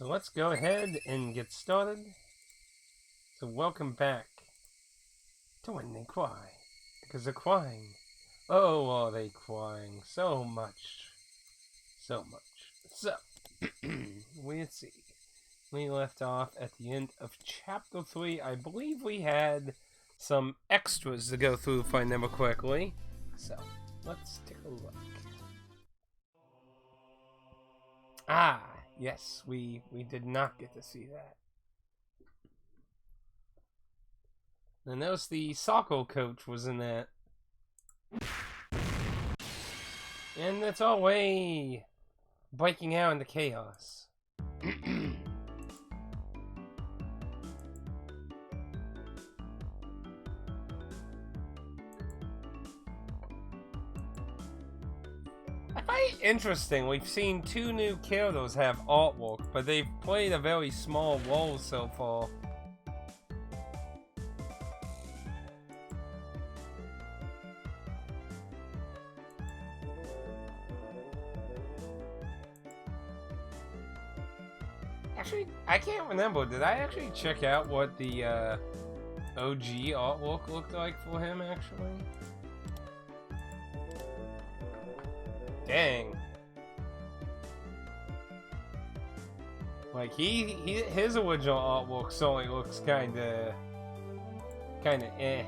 So let's go ahead and get started. So welcome back to When They Cry. Because they're crying. Oh, are they crying? So much. So much. So, let's see. We left off at the end of Chapter 3. I believe we had some extras to go through if I remember correctly. So, let's take a look. Ah, yes, we did not get to see that. And notice the soccer coach was in that. And it's all way breaking out into chaos. I find it interesting, we've seen two new characters have artwork, but they've played a very small role so far. Actually, I can't remember. Did I actually check out what the OG artwork looked like for him, actually? Dang. Like, his original artwork certainly looks kinda eh.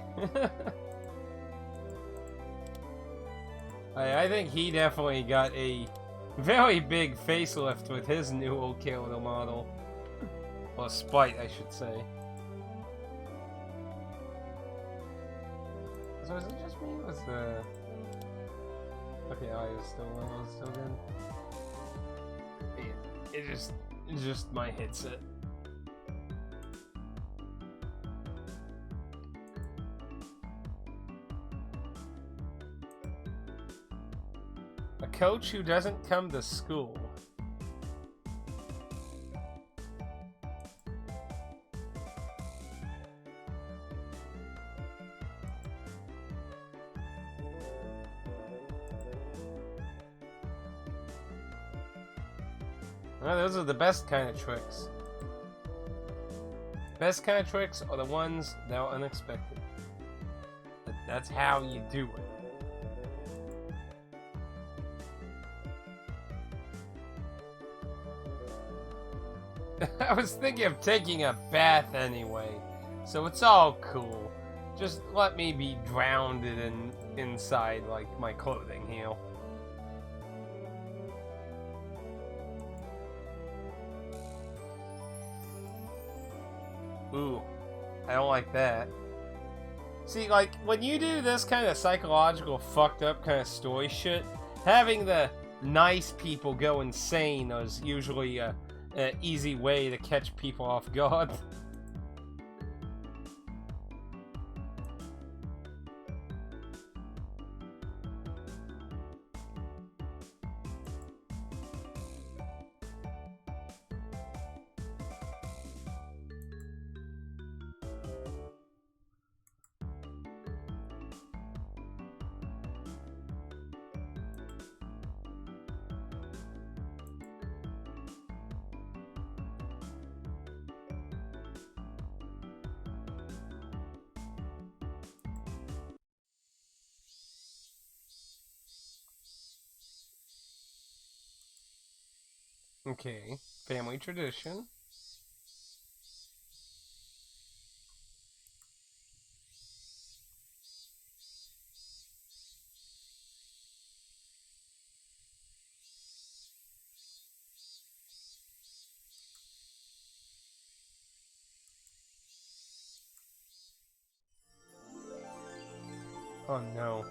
I think he definitely got a very big facelift with his new old character model. Or sprite, I should say. So is it just me? Was the... Okay, I was still good. It's just my headset. A coach who doesn't come to school. Well, those are the best kind of tricks. Best kind of tricks are the ones that are unexpected. That's how you do it. I was thinking of taking a bath anyway, so it's all cool. Just let me be drowned inside like my clothing here. Ooh, I don't like that. See, like, when you do this kind of psychological, fucked up kind of story shit, having the nice people go insane is usually an easy way to catch people off guard. Okay, family tradition. Oh no.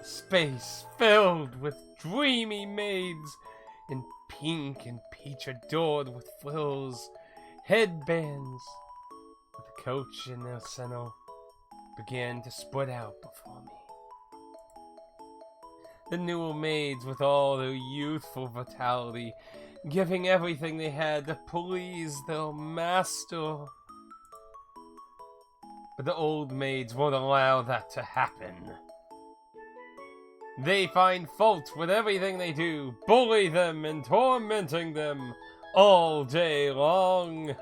Space filled with dreamy maids in pink and peach adored with frills, headbands. The coach and the center began to spread out before me. The newer maids with all their youthful vitality, giving everything they had to please their master. But the old maids won't allow that to happen. They find fault with everything they do, bully them and tormenting them all day long.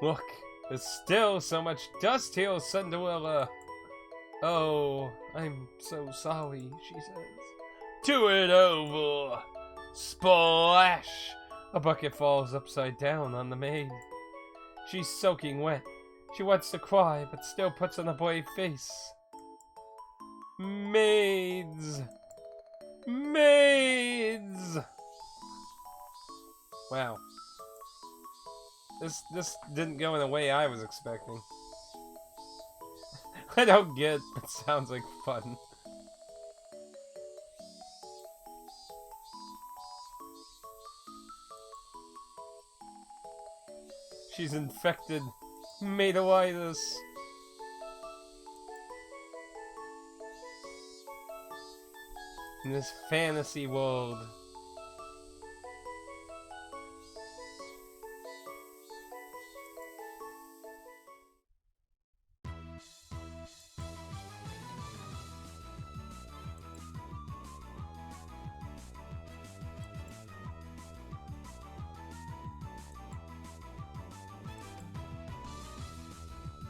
Look, there's still so much dust here, Cinderella. Oh, I'm so sorry, she says. Do it over. Splash! A bucket falls upside down on the maid. She's soaking wet. She wants to cry, but still puts on a brave face. Maids! Maids! Wow. This didn't go in the way I was expecting. I don't get it, but sounds like fun. She's infected. Maidolitis. In this fantasy world.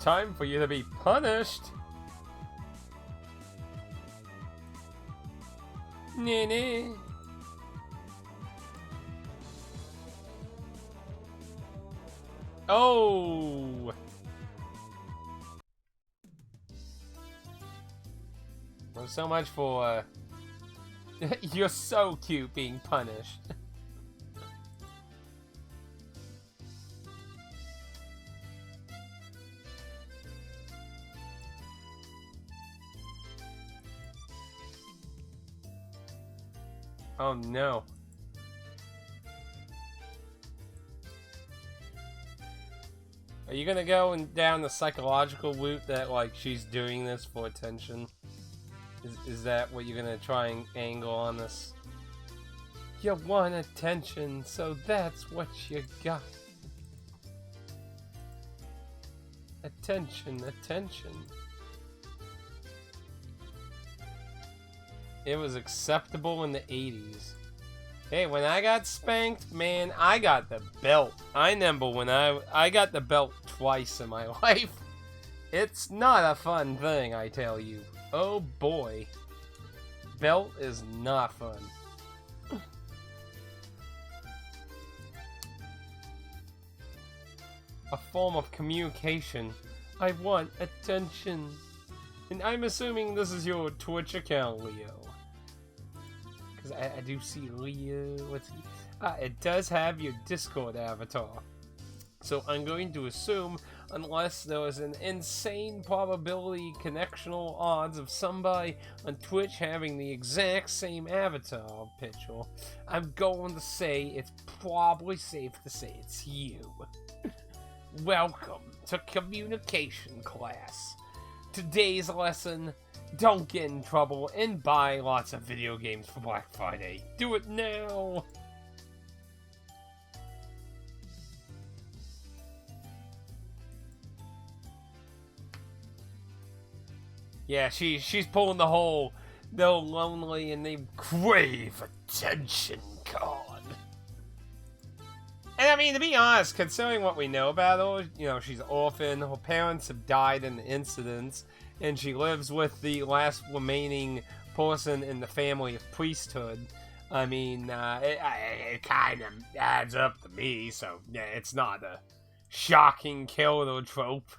Time for you to be punished. Nene. Oh. Well, so much for you're so cute being punished. Oh no. Are you gonna go down the psychological route that, like, she's doing this for attention? Is that what you're gonna try and angle on this? You want attention, so that's what you got. Attention, attention. It was acceptable in the 80s. Hey, when I got spanked, man, I got the belt. I remember when I got the belt twice in my life. It's not a fun thing, I tell you. Oh boy. Belt is not fun. A form of communication. I want attention. And I'm assuming this is your Twitch account, Leo. Because I do see Leo. What's he? It does have your Discord avatar. So I'm going to assume, unless there was an insane probability connectional odds of somebody on Twitch having the exact same avatar picture, I'm going to say it's probably safe to say it's you. Welcome to communication class. Today's lesson: don't get in trouble and buy lots of video games for Black Friday. Do it now! Yeah, she's pulling the whole they're lonely and they crave attention card. And I mean, to be honest, considering what we know about her, you know, she's an orphan, her parents have died in the incidents, and she lives with the last remaining person in the family of priesthood. I mean, it kind of adds up to me, so yeah, it's not a shocking killer trope.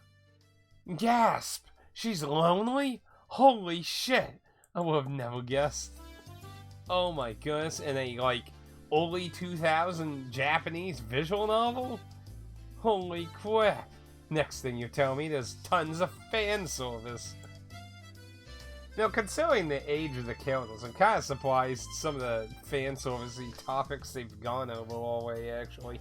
Gasp! She's lonely? Holy shit! I would have never guessed. Oh my goodness, in a, like, early 2000 Japanese visual novel? Holy crap. Next thing you tell me, there's tons of fan service. Now, considering the age of the characters, I'm kind of surprised some of the fan service-y topics they've gone over already, actually.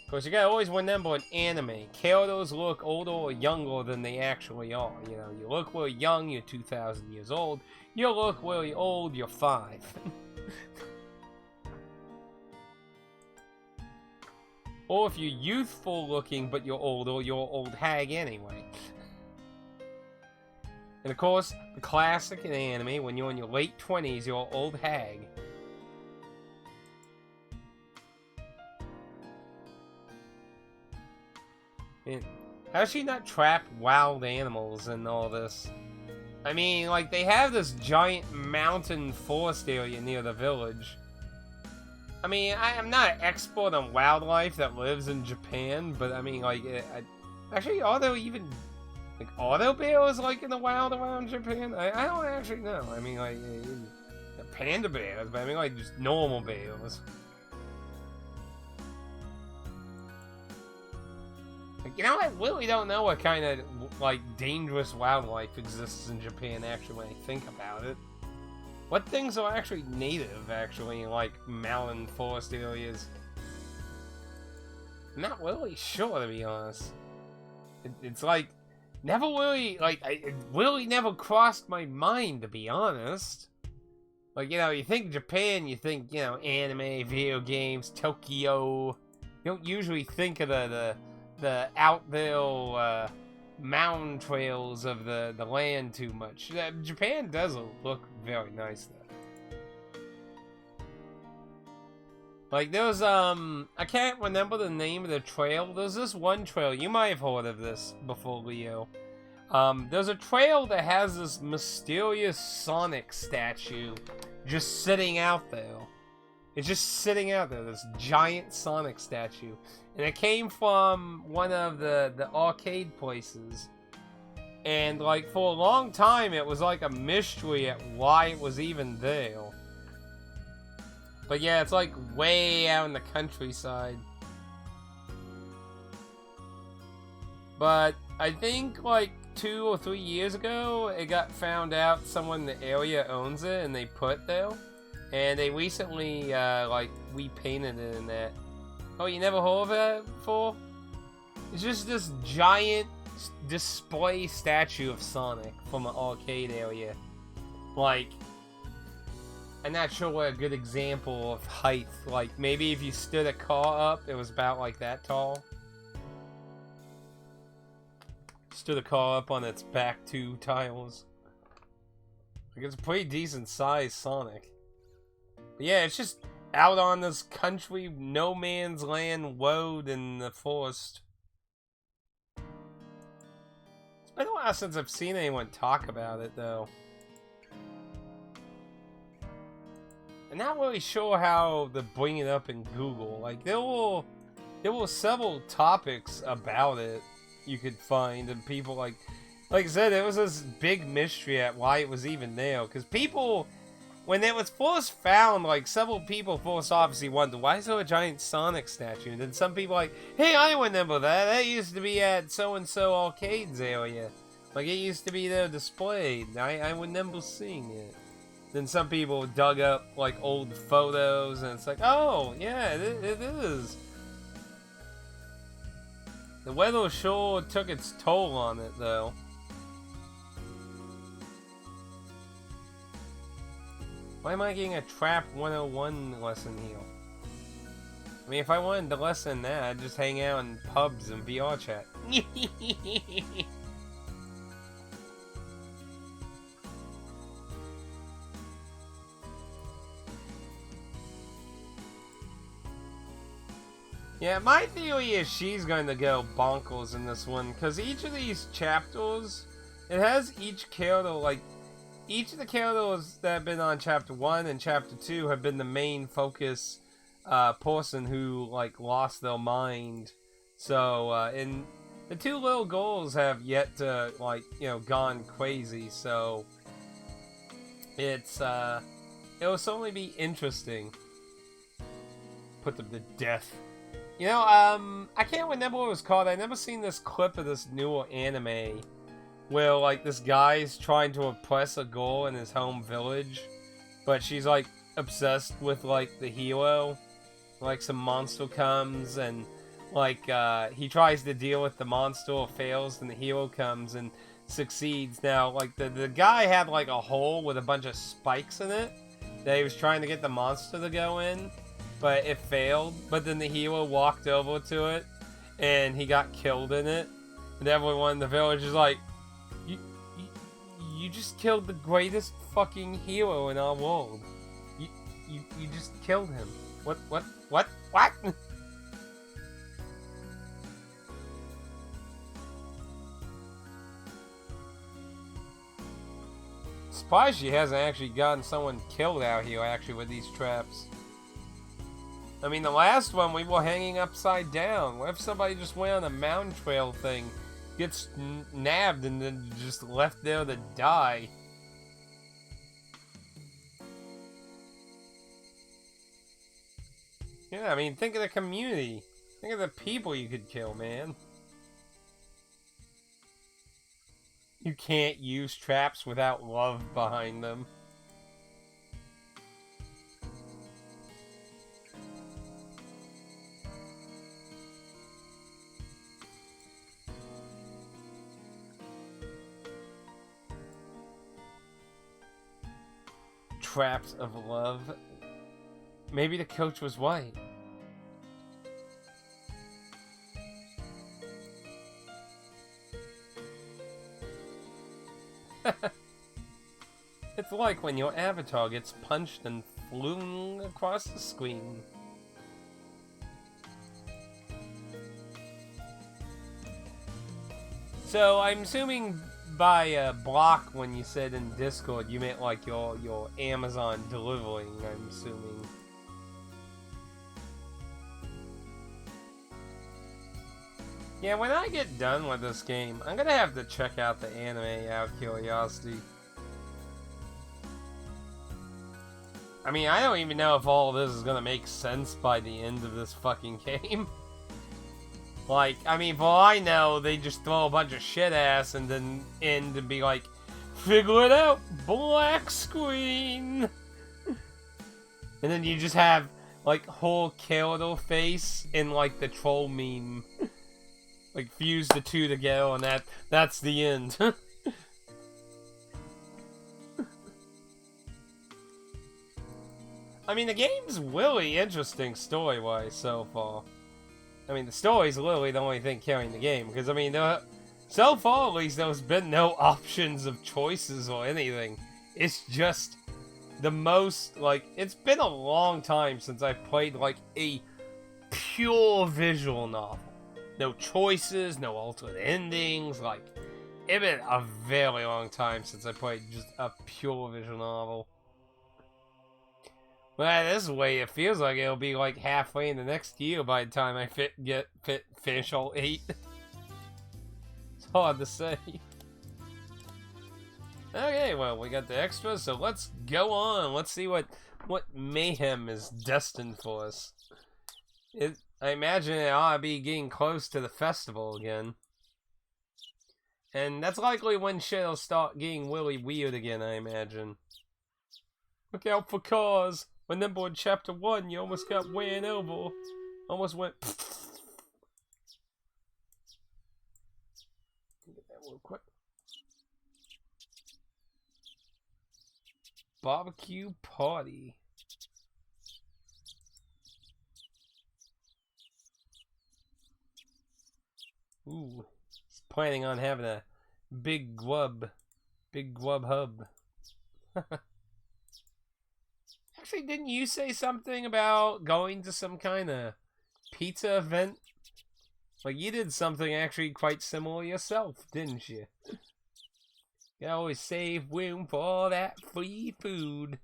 Of course, you gotta always remember in anime, characters look older or younger than they actually are. You know, you look really young, you're 2,000 years old. You look really old, you're 5. Or if you're youthful looking but you're old, or you're old hag anyway. And of course, the classic in anime, when you're in your late 20s, you're an old hag. And how does she not trap wild animals and all this? I mean, like, they have this giant mountain forest area near the village. I mean, I'm not an expert on wildlife that lives in Japan, but I mean, like, actually, are there even, like, are there bears, like, in the wild around Japan? I don't actually know. I mean, like, panda bears, but I mean, like, just normal bears. Like, you know, I really don't know what kind of, like, dangerous wildlife exists in Japan, actually, when I think about it. What things are actually native, actually, in, like, mountain forest areas? I'm not really sure, to be honest. It's, like, never really, like, it really never crossed my mind, to be honest. Like, you know, you think Japan, you think, you know, anime, video games, Tokyo. You don't usually think of the out there, mountain trails of the land too much. Japan does look very nice though. Like there's I can't remember the name of the trail. There's this one trail, you might have heard of this before, Leo. There's a trail that has this mysterious Sonic statue just sitting out there. It's just sitting out there, this giant Sonic statue. And it came from one of the arcade places. And, like, for a long time, it was like a mystery at why it was even there. But yeah, it's like way out in the countryside. But I think, like, 2 or 3 years ago, it got found out someone in the area owns it, and they put it there. And they recently, like, repainted it in that. Oh, you never heard of that before? It's just this giant display statue of Sonic from an arcade area. Like, I'm not sure what a good example of height. Like, maybe if you stood a car up, it was about like that tall. Stood a car up on its back 2 tiles. Like, it's a pretty decent sized Sonic. But yeah, it's just out on this country, no man's land road in the forest. It's been a while since I've seen anyone talk about it, though. I'm not really sure how to bring it up in Google. Like, there were several topics about it you could find, and people, like I said, it was this big mystery at why it was even there, because people, when it was first found, like, several people first obviously wondered, why is there a giant Sonic statue? And then some people like, hey, I remember that. That used to be at so-and-so arcades area. Like, it used to be there displayed. I remember seeing it. Then some people dug up, like, old photos, and it's like, oh, yeah, it is. The weather sure took its toll on it, though. Why am I getting a Trap 101 lesson here? I mean, if I wanted to lesson that, I'd just hang out in pubs and VR chat. Yeah, my theory is she's going to go bonkers in this one, because each of these chapters, it has each character, like, each of the characters that have been on Chapter 1 and Chapter 2 have been the main focus person who, like, lost their mind. So, and the 2 little girls have yet to, like, you know, gone crazy, so it's, it'll certainly be interesting. Put them to death. You know, I can't remember what it was called. I never seen this clip of this newer anime where, like, this guy's trying to impress a girl in his home village, but she's, like, obsessed with, like, the hero. Like, some monster comes, and, like, he tries to deal with the monster, fails, and the hero comes and succeeds. Now, like, the guy had, like, a hole with a bunch of spikes in it that he was trying to get the monster to go in. but it failed. But then the hero walked over to it, and he got killed in it. And everyone in the village is like, you just killed the greatest fucking hero in our world. You just killed him. What? Surprised she hasn't actually gotten someone killed out here, actually, with these traps. I mean, the last one, we were hanging upside down. What if somebody just went on a mountain trail thing, gets nabbed, and then just left there to die? Yeah, I mean, think of the community. Think of the people you could kill, man. You can't use traps without love behind them. Traps of love. Maybe the coach was white. It's like when your avatar gets punched and flown across the screen. So I'm assuming by block, when you said in Discord, you meant like your Amazon delivering, I'm assuming. Yeah, when I get done with this game, I'm gonna have to check out the anime out of curiosity. I mean, I don't even know if all of this is gonna make sense by the end of this fucking game. Like, I mean, for all I know, they just throw a bunch of shit ass and then end and be like, figure it out, black screen! And then you just have, like, whole Kyoto face in, like, the troll meme. Like, fuse the two together and that's the end. I mean, the game's really interesting story-wise so far. I mean, the story's literally the only thing carrying the game, because, I mean, so far, at least, there's been no options of choices or anything. It's just the most, like, it's been a long time since I played, like, a pure visual novel. No choices, no alternate endings, like, it's been a very long time since I played just a pure visual novel. Well, this way, it feels like it'll be like halfway in the next year by the time I finish all 8. It's hard to say. Okay, well, we got the extras, so let's go on. Let's see what mayhem is destined for us. I imagine it ought to be getting close to the festival again. And that's likely when shit'll start getting really weird again, I imagine. Look out for cars! Remember in chapter 1, you almost got ran over. Almost went. Get that real quick. Barbecue party. Ooh, he's planning on having a big grub hub. Actually, didn't you say something about going to some kind of pizza event? Like, you did something actually quite similar yourself, didn't you? You always save room for all that free food.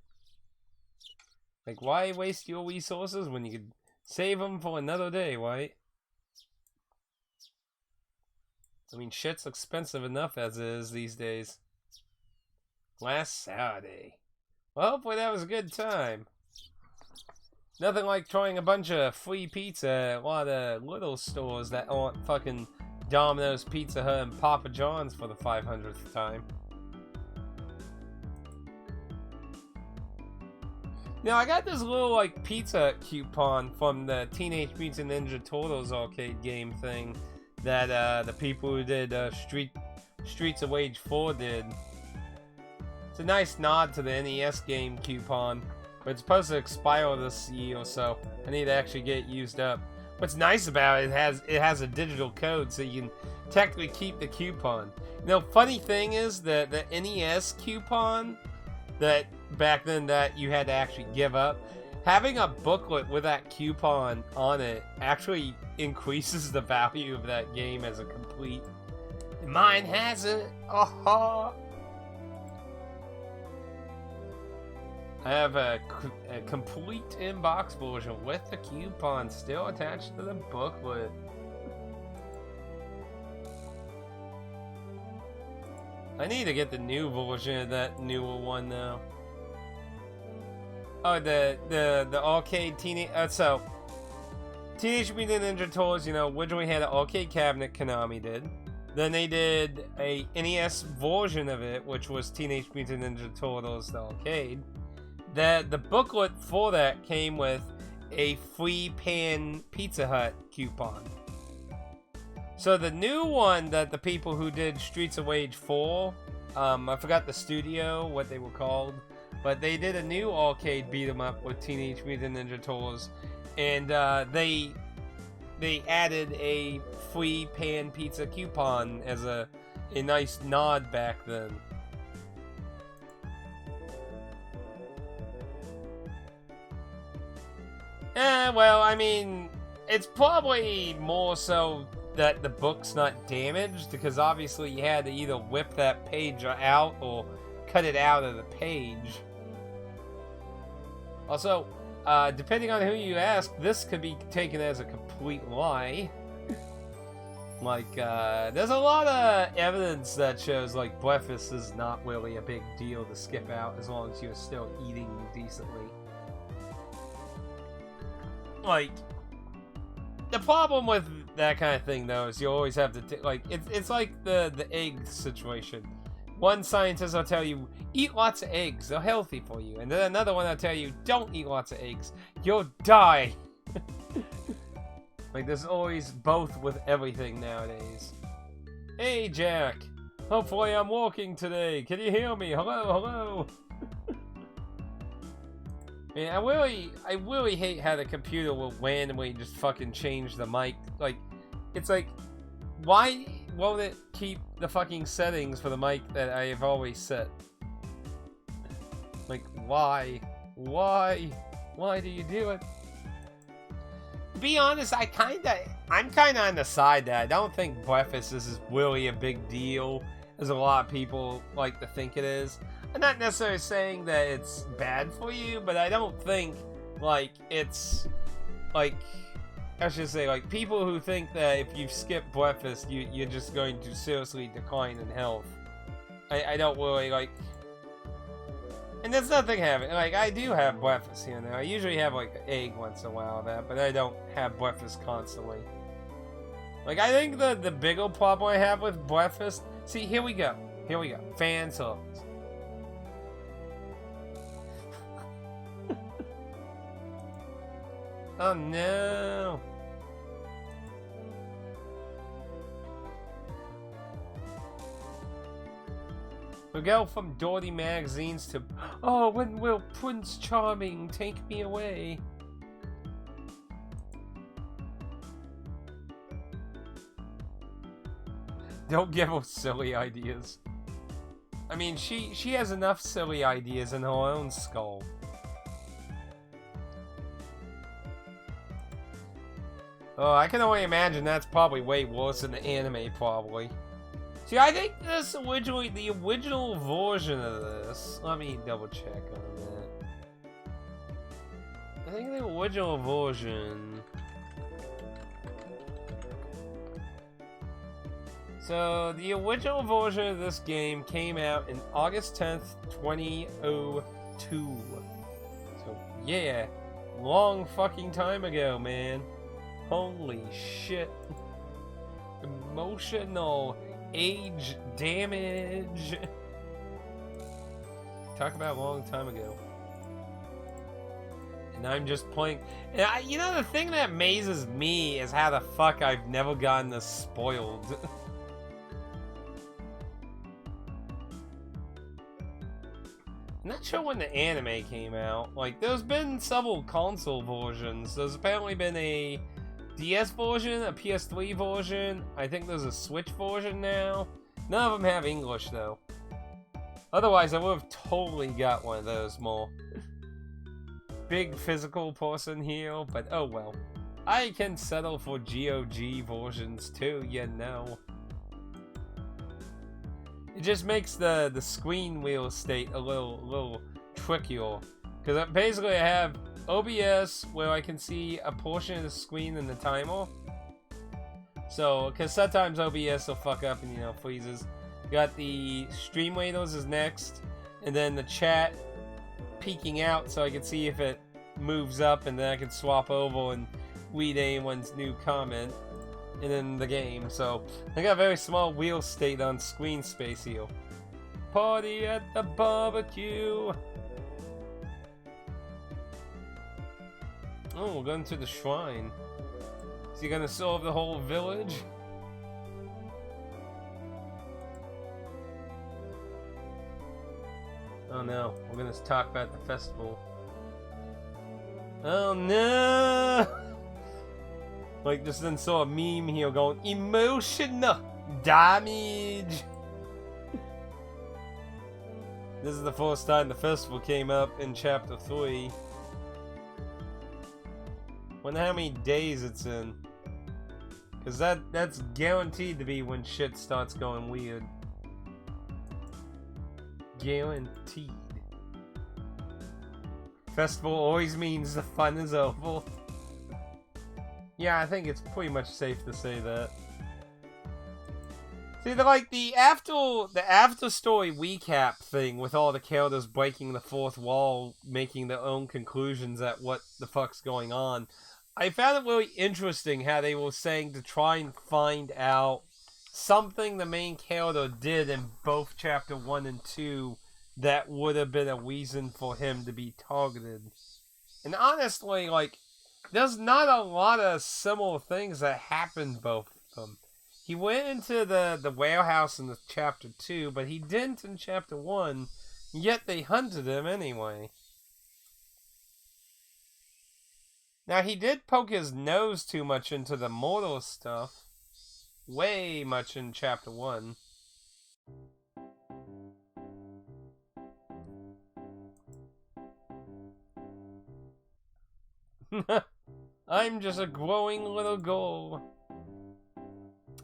Like, why waste your resources when you could save them for another day, right? I mean, shit's expensive enough as it is these days. Last Saturday. Well, hopefully that was a good time. Nothing like trying a bunch of free pizza at a lot of little stores that aren't fucking Domino's, Pizza Hut, and Papa John's for the 500th time. Now, I got this little, like, pizza coupon from the Teenage Mutant Ninja Turtles arcade game thing that the people who did Streets of Rage 4 did. It's a nice nod to the NES game coupon. But it's supposed to expire this year, so I need to actually get it used up. What's nice about it, it has a digital code, so you can technically keep the coupon. You know, funny thing is that the NES coupon that back then that you had to actually give up, having a booklet with that coupon on it actually increases the value of that game as a complete. Mine has it. Oh. I have a complete inbox version with the coupon still attached to the booklet. I need to get the new version of that newer one now. Oh, the arcade teenage. So, Teenage Mutant Ninja Turtles, you know, originally had an arcade cabinet. Konami did. Then they did a NES version of it, which was Teenage Mutant Ninja Turtles the arcade. The booklet for that came with a free pan Pizza Hut coupon. So the new one that the people who did Streets of Rage 4, I forgot the studio, what they were called, but they did a new arcade beat 'em up with Teenage Mutant Ninja Turtles, and they added a free pan pizza coupon as a nice nod back then. Well, I mean, it's probably more so that the book's not damaged, because obviously you had to either whip that page out or cut it out of the page. Also, depending on who you ask, this could be taken as a complete lie. Like, there's a lot of evidence that shows, like, breakfast is not really a big deal to skip out as long as you're still eating decently. Like, the problem with that kind of thing, though, is you always have to like it's like the egg situation. One scientist will tell you eat lots of eggs; they're healthy for you, and then another one will tell you don't eat lots of eggs; you'll die. Like, there's always both with everything nowadays. Hey, Jack. Hopefully, I'm walking today. Can you hear me? Hello, hello. Man, I really hate how the computer will randomly just fucking change the mic. Like, it's like, why won't it keep the fucking settings for the mic that I have always set? Like, why? Why? Why do you do it? To be honest, I'm kinda on the side that I don't think breakfast is really a big deal, as a lot of people like to think it is. I'm not necessarily saying that it's bad for you, but I don't think, like, it's, like, I should say, like, people who think that if you skip breakfast, you're just going to seriously decline in health. I don't really, like, and there's nothing having, like, I do have breakfast here and there. I usually have, like, an egg once in a while, but I don't have breakfast constantly. Like, I think the bigger problem I have with breakfast, see, here we go. Fan service. Oh no! We go from dirty magazines to, oh, when will Prince Charming take me away? Don't give her silly ideas. I mean, she has enough silly ideas in her own skull. Oh, I can only imagine that's probably way worse than the anime, probably. See, I think the original version of this, let me double check on that. I think the original version... So, the original version of this game came out in August 10th, 2002. So, yeah, long fucking time ago, man. Holy shit. Emotional age damage. Talk about a long time ago. And I'm just playing. And you know, the thing that amazes me is how the fuck I've never gotten this spoiled. I'm not sure when the anime came out. Like, there's been several console versions. There's apparently been a DS version, a PS3 version. I think there's a Switch version now. None of them have English, though. Otherwise, I would have totally got one of those more. Big physical person here, but oh well. I can settle for GOG versions too, you know. It just makes the screen wheel state a little trickier. Because basically I have OBS where I can see a portion of the screen in the timer. So, because sometimes OBS will fuck up and, you know, freezes. Got the stream windows is next. And then the chat peeking out so I can see if it moves up. And then I can swap over and read anyone's new comment. And then the game, so I got a very small wheel state on screen space here. Party at the barbecue! Oh, we're going to the shrine. Is he gonna solve the whole village? Oh no, we're gonna talk about the festival. Oh no! Like, just then saw a meme here going, emotional damage! This is the first time the festival came up in chapter 3. Wonder how many days it's in. Cause that's guaranteed to be when shit starts going weird. Guaranteed. Festival always means the fun is over. Yeah, I think it's pretty much safe to say that. See, like the after story recap thing with all the characters breaking the fourth wall, making their own conclusions at what the fuck's going on. I found it really interesting how they were saying to try and find out something the main character did in both chapter 1 and 2 that would have been a reason for him to be targeted. And honestly, like, there's not a lot of similar things that happened both of them. He went into the warehouse in the chapter 2, but he didn't in chapter 1, yet they hunted him anyway. Now, he did poke his nose too much into the mortal stuff. Way much in chapter 1. I'm just a growing little girl.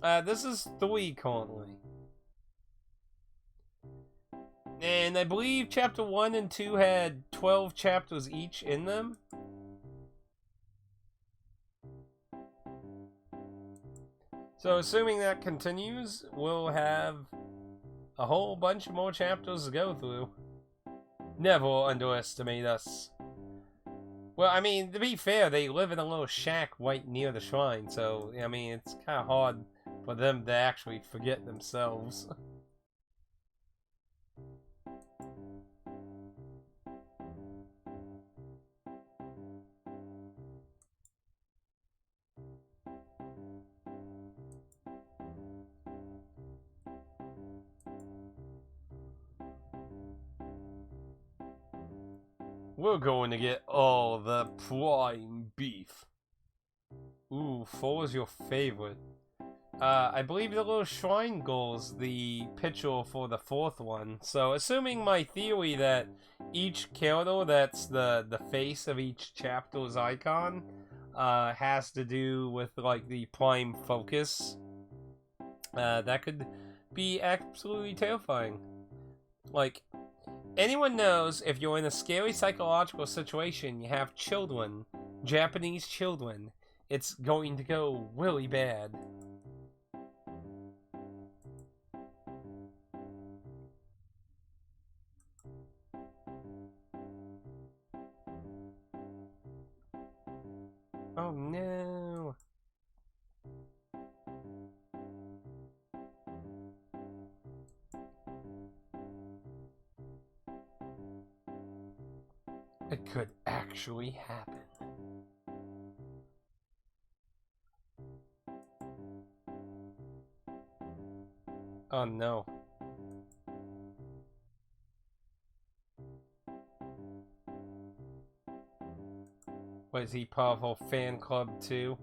This is 3 currently. And I believe chapter 1 and 2 had 12 chapters each in them. So assuming that continues, we'll have a whole bunch more chapters to go through. Never underestimate us. Well, I mean, to be fair, they live in a little shack right near the shrine, so, I mean, it's kind of hard for them to actually forget themselves. We're going to get all the prime beef. Ooh, 4 is your favorite. I believe the little shrine girl's the picture for the 4th one. So, assuming my theory that each character that's the face of each chapter's icon has to do with, like, the prime focus, that could be absolutely terrifying. Like, anyone knows if you're in a scary psychological situation, you have children, Japanese children, it's going to go really bad. Oh no. It could actually happen. Oh no. what is he, powerful fan club too?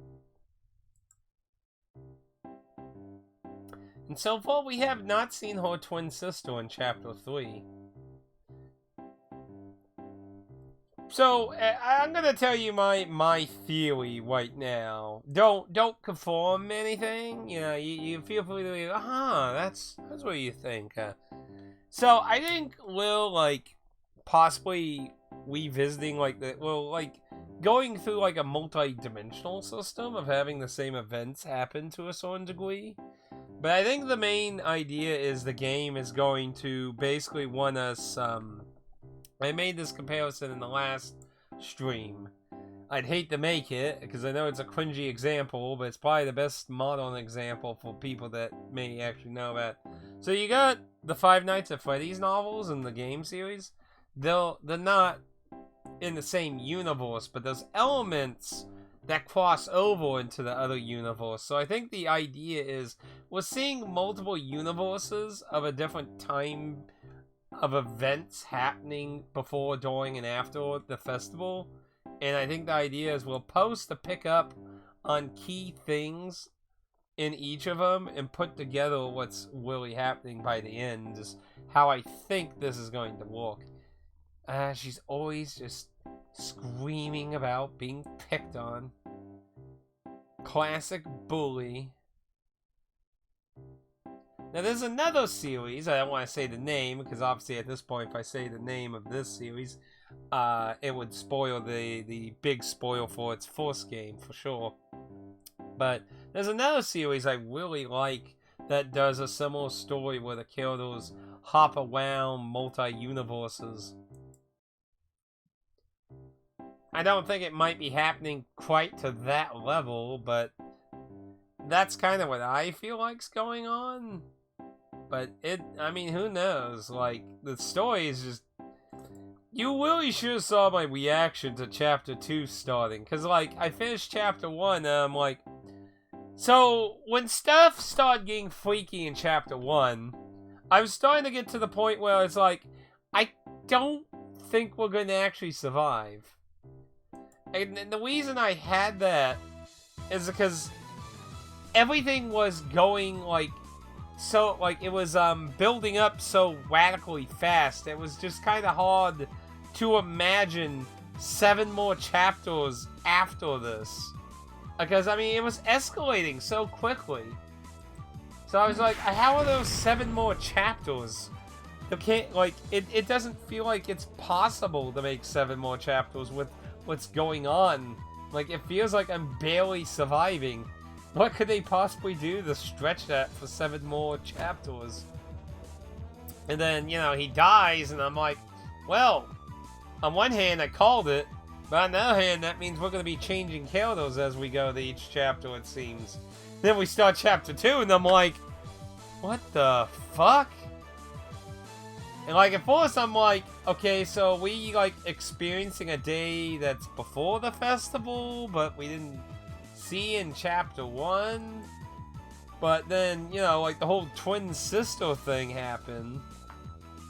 And so far we have not seen her twin sister in chapter 3. So, I'm gonna tell you my theory right now. Don't confirm anything. You know, you feel free to be, that's what you think. So, I think we'll, like, possibly revisiting, like, going through, like, a multi-dimensional system of having the same events happen to a certain degree. But I think the main idea is the game is going to basically want us, I made this comparison in the last stream. I'd hate to make it, because I know it's a cringy example, but it's probably the best modern example for people that may actually know about. So you got the Five Nights at Freddy's novels in the game series. They're not in the same universe, but there's elements that cross over into the other universe. So I think the idea is we're seeing multiple universes of a different time of events happening before, during, and after the festival. And I think the idea is we're supposed to pick up on key things in each of them and put together what's really happening by the end. Just how I think this is going to work. She's always just screaming about being picked on. Classic bully. Now there's another series, I don't want to say the name, because obviously at this point if I say the name of this series, it would spoil the big spoil for its first game, for sure. But there's another series I really like that does a similar story where the characters hop around multi-universes. I don't think it might be happening quite to that level, but that's kind of what I feel like's going on. But I mean, who knows? Like, the story is just... You really should have saw my reaction to Chapter 2 starting. Because, like, I finished Chapter 1 and I'm like... So, when stuff started getting freaky in Chapter 1, I was starting to get to the point where it's like, I don't think we're going to actually survive. And the reason I had that is because everything was going, like... So, like, it was building up so radically fast. It was just kind of hard to imagine 7 more chapters after this. Because, I mean, it was escalating so quickly. So I was like, how are those 7 more chapters? It doesn't feel like it's possible to make 7 more chapters with what's going on. Like, it feels like I'm barely surviving. What could they possibly do to stretch that for 7 more chapters? And then, you know, he dies, and I'm like, well, on one hand, I called it, but on the other hand, that means we're going to be changing characters as we go to each chapter, it seems. Then we start Chapter 2, and I'm like, what the fuck? And, like, at first, I'm like, okay, so we, like, experiencing a day that's before the festival, but we didn't see in Chapter 1, but then, you know, like, the whole twin sister thing happened,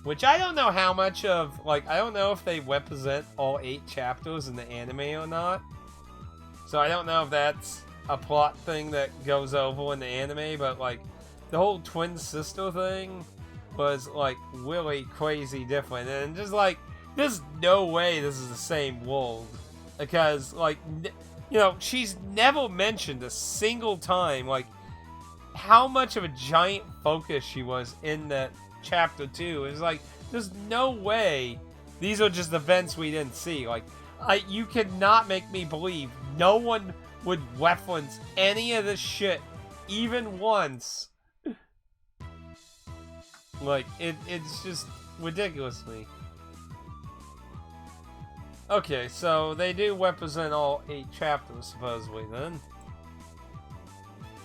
which I don't know how much of, like, I don't know if they represent all 8 chapters in the anime or not, so I don't know if that's a plot thing that goes over in the anime, but, like, the whole twin sister thing was, like, really crazy different, and just, like, there's no way this is the same world, because, like, you know, she's never mentioned a single time, like, how much of a giant focus she was in that Chapter 2. It's like, there's no way these are just events we didn't see. Like, you cannot make me believe no one would reference any of this shit even once. Like, it's just ridiculously. Okay, so they do represent all 8 chapters, supposedly, then.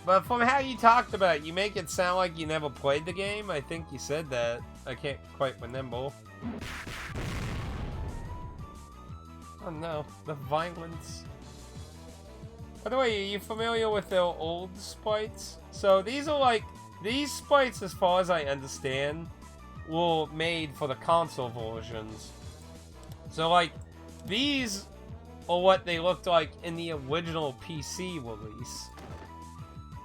But from how you talked about it, you make it sound like you never played the game. I think you said that. I can't quite remember. Oh no, the violence. By the way, are you familiar with their old sprites? So these are like... These sprites, as far as I understand, were made for the console versions. So, like, these or what they looked like in the original PC release.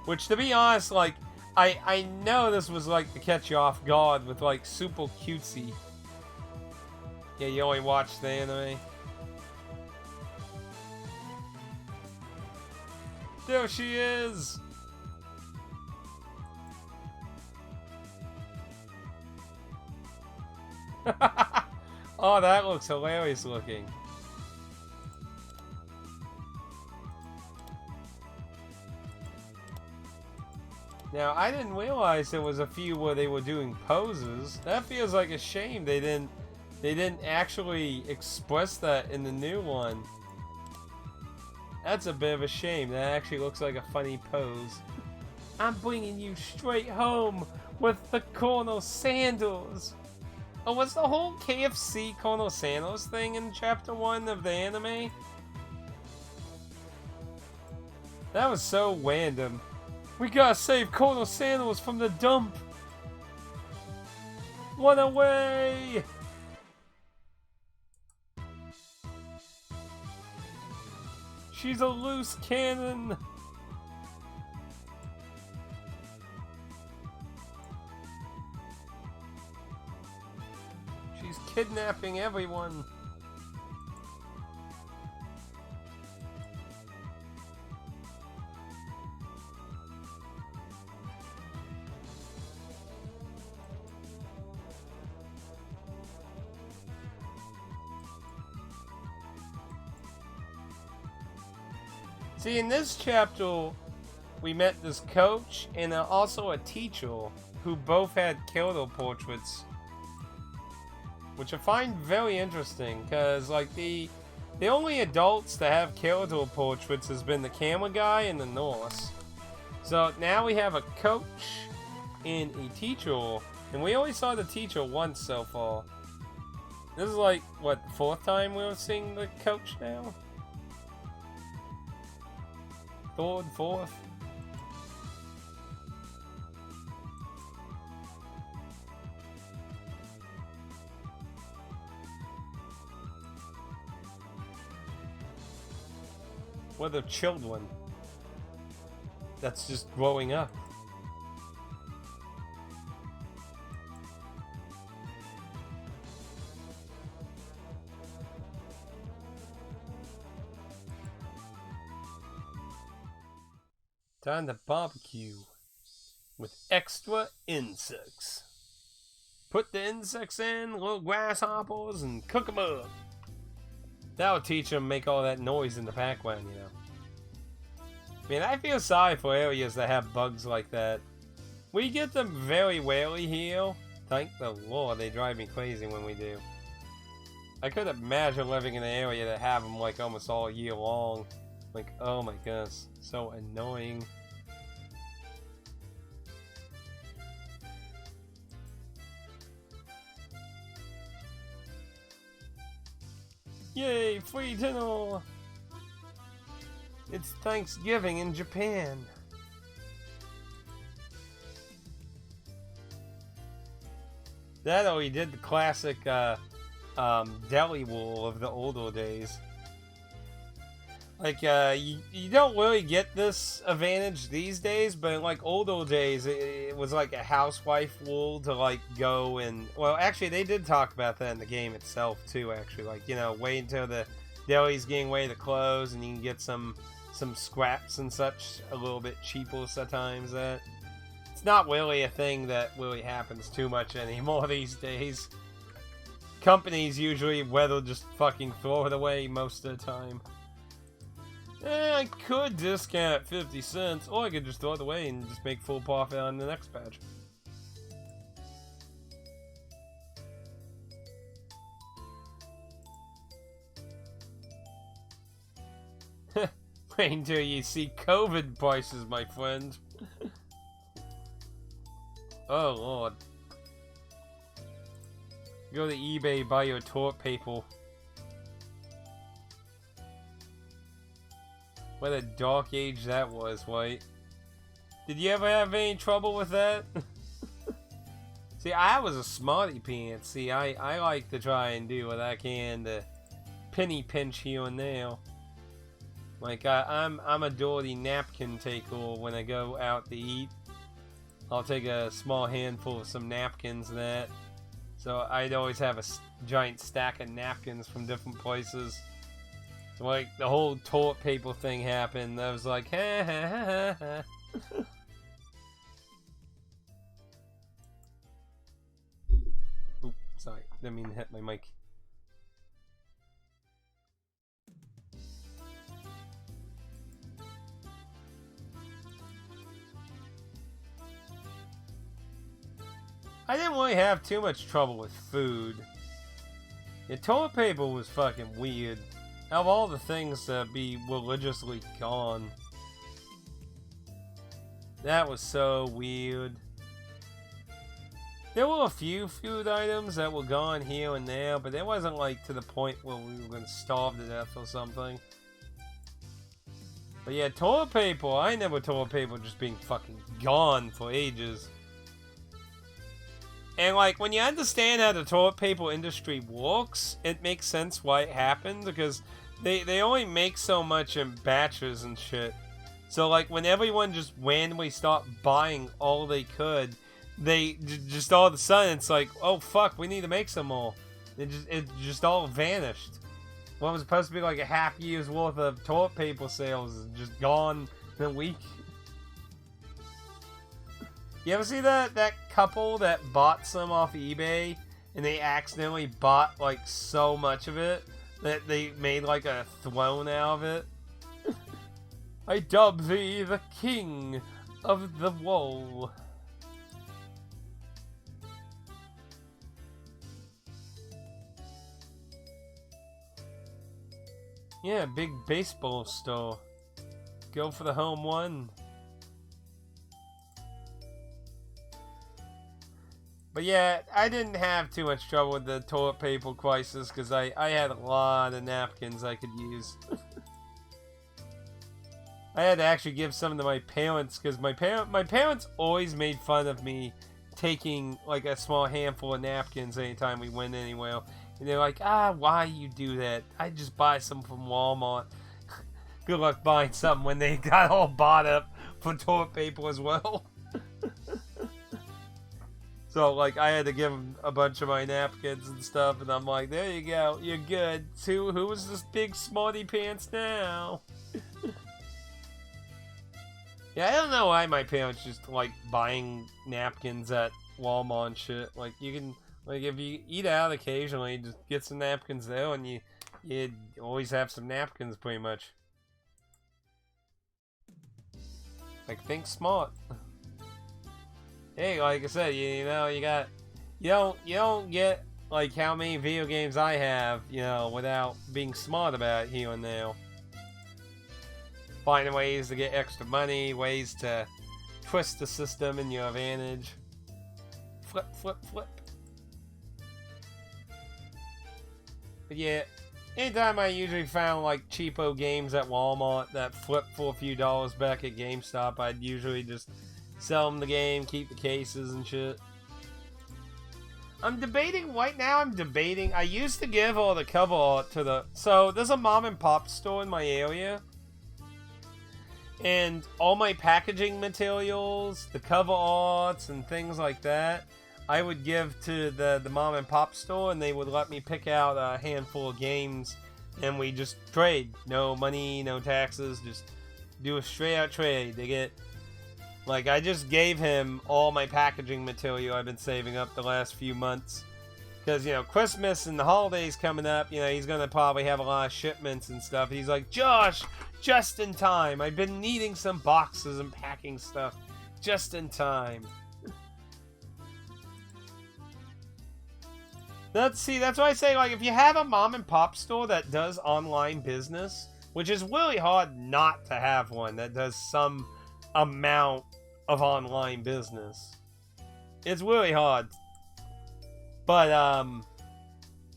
Which, to be honest, like, I know this was like to catch you off guard with like super cutesy. Yeah, you only watched the anime. There she is! Oh, that looks hilarious looking. Now, I didn't realize there was a few where they were doing poses. That feels like a shame they didn't actually express that in the new one. That's a bit of a shame. That actually looks like a funny pose. I'm bringing you straight home with the Colonel Sandals. Oh, was the whole KFC Colonel Sandals thing in Chapter 1 of the anime? That was so random. We gotta save Colonel Sandals from the dump. Run away! She's a loose cannon. She's kidnapping everyone. See, in this chapter, we met this coach and also a teacher who both had Kyoto portraits, which I find very interesting because, like, the only adults to have Kyoto portraits has been the camera guy and the nurse. So now we have a coach and a teacher, and we only saw the teacher once so far. This is like, what, the fourth time we're seeing the coach now? Third, fourth. We're the children. That's just growing up. Time to barbecue with extra insects. Put the insects in, little grasshoppers, and cook them up. That'll teach them to make all that noise in the background, you know. I mean, I feel sorry for areas that have bugs like that. We get them very rarely here. Thank the Lord, they drive me crazy when we do. I could imagine living in an area that have them like almost all year long. Like, oh my goodness, so annoying. Yay, free dinner! It's Thanksgiving in Japan. That or he did the classic deli rule of the older days. Like, you don't really get this advantage these days, but in, like, older days, it was like a housewife rule to, like, go and... Well, actually, they did talk about that in the game itself, too, actually. Like, you know, wait until the deli's getting ready to close, and you can get some scraps and such a little bit cheaper sometimes. It's not really a thing that really happens too much anymore these days. Companies usually, rather just fucking throw it away most of the time. I could discount at 50 cents, or I could just throw it away and just make full profit on the next batch. Wait until you see COVID prices, my friend. Oh, Lord. Go to eBay, buy your toilet paper. What a dark age that was, White. Did you ever have any trouble with that? See, I was a smarty pants. See, I like to try and do what I can to penny pinch here and there. Like, I'm a dirty napkin taker when I go out to eat. I'll take a small handful of some napkins and that. So I'd always have a giant stack of napkins from different places. So like, the whole toilet paper thing happened. I was like, ha ha ha ha ha. Oops, sorry. Didn't mean to hit my mic. I didn't really have too much trouble with food. The toilet paper was fucking weird. Of all the things to be religiously gone. That was so weird. There were a few food items that were gone here and there, but it wasn't like to the point where we were going to starve to death or something. But yeah, toilet paper, I never toilet paper just being fucking gone for ages. And like, when you understand how the toilet paper industry works, it makes sense why it happened, because they only make so much in batches and shit. So like, when everyone just randomly stopped buying all they could, they just all of a sudden, it's like, oh fuck, we need to make some more. It just all vanished. What was supposed to be like a half year's worth of toilet paper sales is just gone in a week. You ever see that couple that bought some off eBay and they accidentally bought like so much of it that they made like a throne out of it? I dub thee the king of the wool. Yeah, big baseball store. Go for the home run. But yeah, I didn't have too much trouble with the toilet paper crisis because I had a lot of napkins I could use. I had to actually give some to my parents because my parents always made fun of me taking like a small handful of napkins anytime we went anywhere. And they're like, why you do that? I just buy some from Walmart. Good luck buying something when they got all bought up for toilet paper as well. So, like, I had to give them a bunch of my napkins and stuff, and I'm like, there you go, you're good. Who is this big smarty pants now? Yeah, I don't know why my parents just like buying napkins at Walmart and shit. Like, you can, like, if you eat out occasionally, just get some napkins there, and you always have some napkins, pretty much. Like, think smart. Hey, like I said, you know, you don't get like how many video games I have, you know, without being smart about it here and there. Finding ways to get extra money, ways to twist the system in your advantage. Flip, flip, flip. But yeah, anytime I usually found like cheapo games at Walmart that flipped for a few dollars back at GameStop, I'd usually just sell them the game, keep the cases and shit. I'm debating, right now I used to give all the cover art to the, so there's a mom and pop store in my area. And all my packaging materials, the cover arts and things like that, I would give to the mom and pop store, and they would let me pick out a handful of games, and we just trade. No money, no taxes, just do a straight out trade. They get, like, I just gave him all my packaging material I've been saving up the last few months. Because, you know, Christmas and the holidays coming up, you know, he's going to probably have a lot of shipments and stuff. He's like, Josh, just in time. I've been needing some boxes and packing stuff just in time. That's why I say, like, if you have a mom and pop store that does online business, which is really hard not to have one that does some amount of online business. It's really hard. But,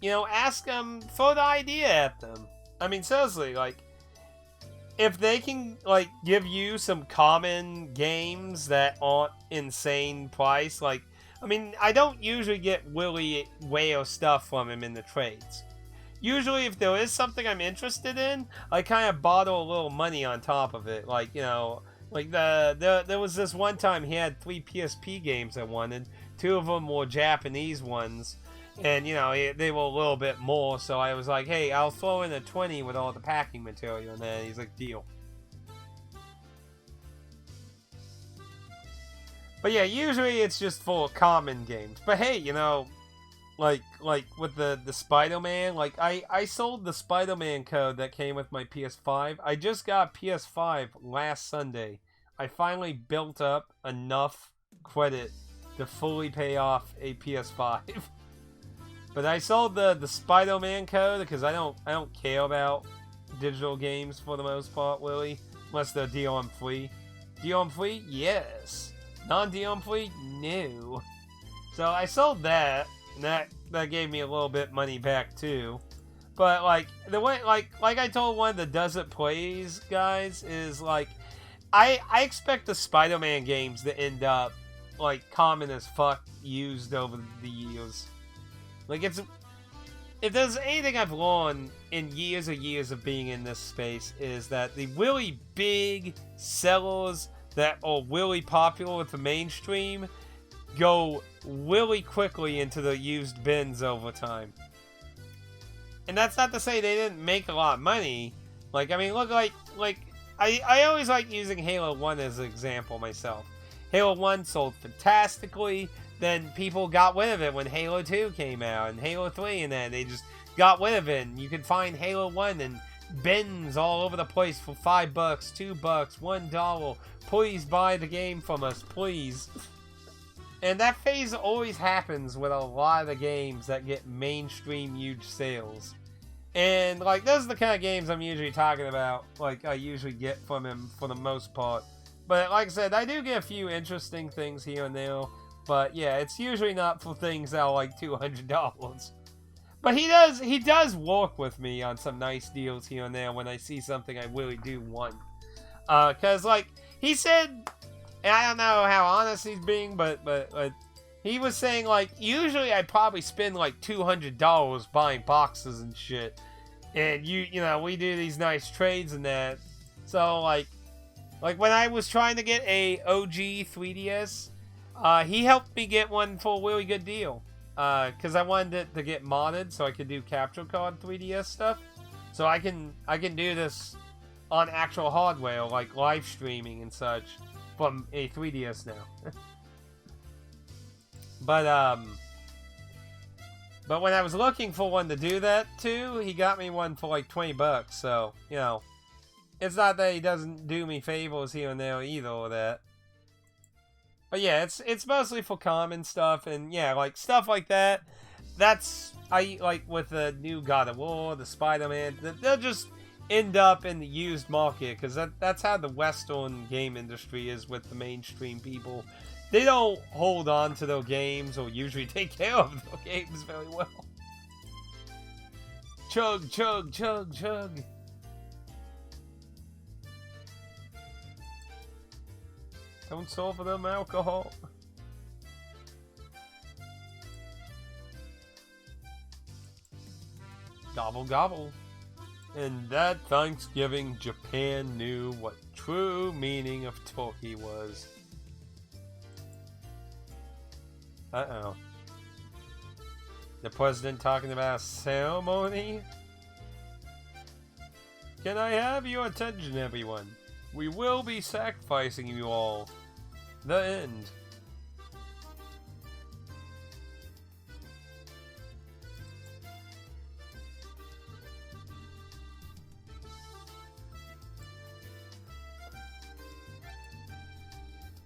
you know, ask them, throw the idea at them. I mean, seriously, like, if they can, like, give you some common games that aren't insane price, like, I mean, I don't usually get really way of stuff from him in the trades. usually if there is something I'm interested in, I kind of bottle a little money on top of it. Like, you know, like there was this one time he had 3 PSP games I wanted. 2 of them were Japanese ones. And, you know, they were a little bit more. So I was like, hey, I'll throw in a 20 with all the packing material. And then he's like, deal. But yeah, usually it's just full of common games. But hey, you know, like with the Spider-Man, like I sold the Spider-Man code that came with my PS5. I just got PS5 last Sunday. I finally built up enough credit to fully pay off a PS5. But I sold the Spider-Man code because I don't care about digital games for the most part, really, unless they're DRM free. DRM free, yes. Non-DRM free, no. So I sold that, and that gave me a little bit money back too. But like the way, like I told one of the Does It Plays guys is like, I expect the Spider-Man games to end up like common as fuck used over the years. Like it's, if there's anything I've learned in years of being in this space is that the really big sellers that are really popular with the mainstream go really quickly into the used bins over time. And that's not to say they didn't make a lot of money. Like, I mean, look, like I always like using Halo 1 as an example myself. Halo 1 sold fantastically, then people got rid of it when Halo 2 came out, and Halo 3, and then they just got rid of it, and you can find Halo 1 in bins all over the place for $5, $2, $1. Please buy the game from us, please. And that phase always happens with a lot of the games that get mainstream huge sales. And, like, those are the kind of games I'm usually talking about, like, I usually get from him for the most part. But, like I said, I do get a few interesting things here and there. But, yeah, it's usually not for things that are, like, $200. But he does work with me on some nice deals here and there when I see something I really do want. Because, like, he said, and I don't know how honest he's being, but he was saying, like, usually I probably spend, like, $200 buying boxes and shit. And, you know, we do these nice trades and that. So, like when I was trying to get a OG 3DS, he helped me get one for a really good deal. Because I wanted it to get modded so I could do capture card 3DS stuff. So I can do this on actual hardware, like live streaming and such, from a 3DS now. But when I was looking for one to do that too, he got me one for like $20. So, you know, it's not that he doesn't do me favors here and there either or that. But yeah, it's mostly for common stuff, and yeah, like stuff like that. That's I like with the new God of War, the Spider-Man. They'll just end up in the used market because that's how the Western game industry is with the mainstream people. They don't hold on to their games or usually take care of their games very well. Chug, chug, chug, chug. Don't suffer them alcohol. Gobble, gobble. And that Thanksgiving, Japan knew what true meaning of turkey was. Uh-oh. The president talking about a ceremony? Can I have your attention, everyone? We will be sacrificing you all. The end.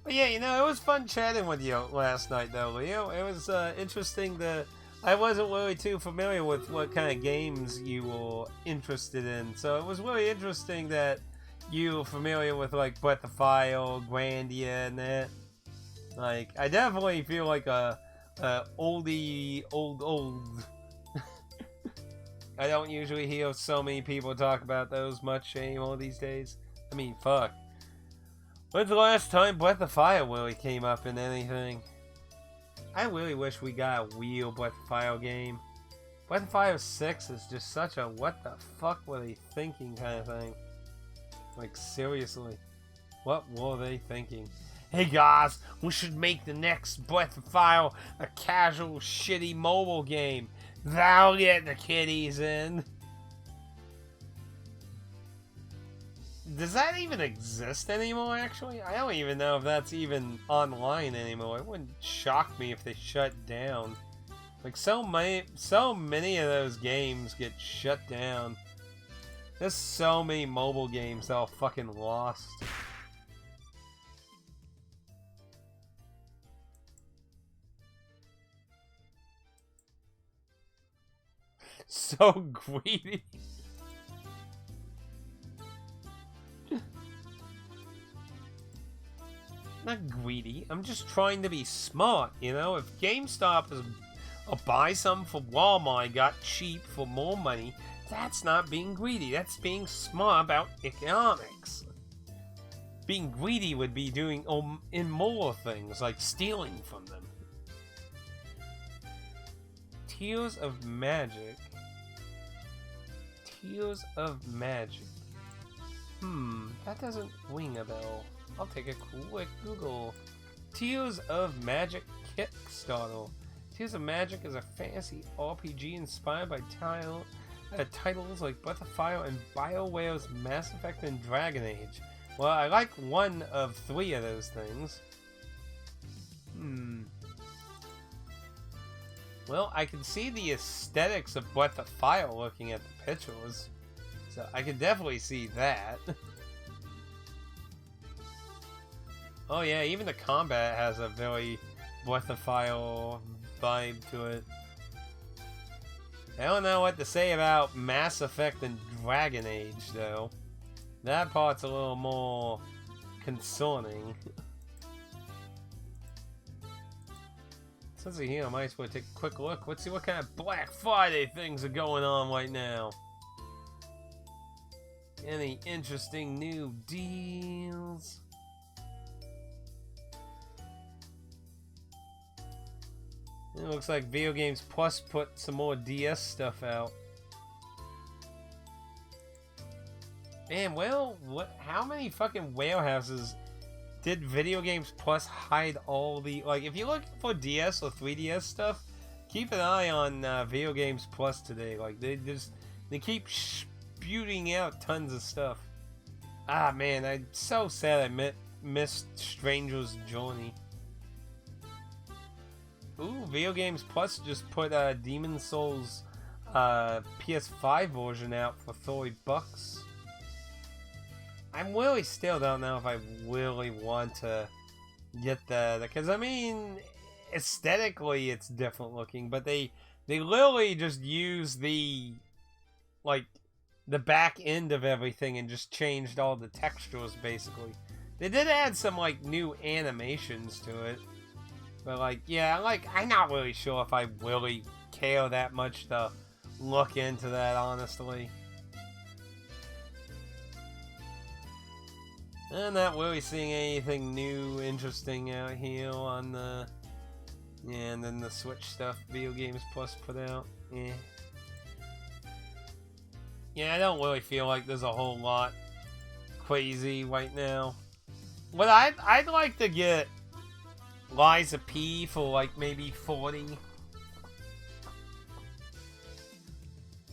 But yeah, you know, it was fun chatting with you last night, though, Leo. It was interesting I wasn't really too familiar with what kind of games you were interested in, so it was really interesting that you were familiar with, like, Breath of Fire, Grandia, and that. Like, I definitely feel like a oldie, old. I don't usually hear so many people talk about those much anymore these days. I mean, fuck. When's the last time Breath of Fire really came up in anything? I really wish we got a real Breath of Fire game. Breath of Fire 6 is just such a what the fuck were they thinking kind of thing. Like, seriously. What were they thinking? Hey guys, we should make the next Breath of Fire a casual, shitty mobile game. That'll get the kiddies in. Does that even exist anymore, actually? I don't even know if that's even online anymore. It wouldn't shock me if they shut down. Like, so many of those games get shut down. There's so many mobile games that are fucking lost. So greedy. Not greedy. I'm just trying to be smart, you know? If GameStop is or buy some for Walmart I got cheap for more money, that's not being greedy. That's being smart about economics. Being greedy would be doing immoral things like stealing from them. Tears of Magic. Tears of Magic. That doesn't ring a bell. I'll take a quick Google. Tears of Magic Kickstarter. Tears of Magic is a fantasy RPG inspired by titles like Breath of Fire and BioWare's Mass Effect and Dragon Age. Well, I like one of 3 of those things. Well, I can see the aesthetics of Breath of Fire looking at the pictures. So I can definitely see that. Oh yeah, even the combat has a very Breath of Fire vibe to it. I don't know what to say about Mass Effect and Dragon Age, though. That part's a little more concerning. Since we're here, I might as well take a quick look. Let's see what kind of Black Friday things are going on right now. Any interesting new deals? It looks like Video Games Plus put some more DS stuff out. Man, well, how many fucking warehouses did Video Games Plus hide all the... Like, if you're looking for DS or 3DS stuff, keep an eye on Video Games Plus today. Like, they keep spewing out tons of stuff. Ah, man, I'm so sad I missed Stranger's Journey. Ooh, Video Games Plus just put Demon's Souls PS5 version out for $30. I really still don't know if I really want to get that, because I mean, aesthetically it's different looking, but they literally just use the back end of everything and just changed all the textures basically. They did add some like new animations to it. But, like, yeah, like, I'm not really sure if I really care that much to look into that, honestly. I'm not really seeing anything new, interesting out here on the... Yeah, and then the Switch stuff Video Games Plus put out. Yeah. Yeah, I don't really feel like there's a whole lot crazy right now. But I'd like to get Liza P for like maybe 40.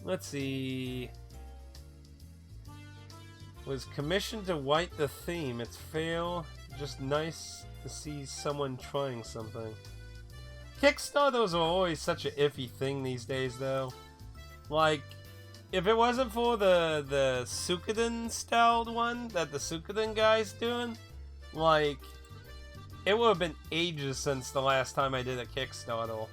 Let's see. Was commissioned to write the theme. It's fail. Just nice to see someone trying something. Kickstarters are always such an iffy thing these days, though. Like, if it wasn't for the Suikoden styled one that the Suikoden guy's doing, like, it would have been ages since the last time I did a Kickstarter.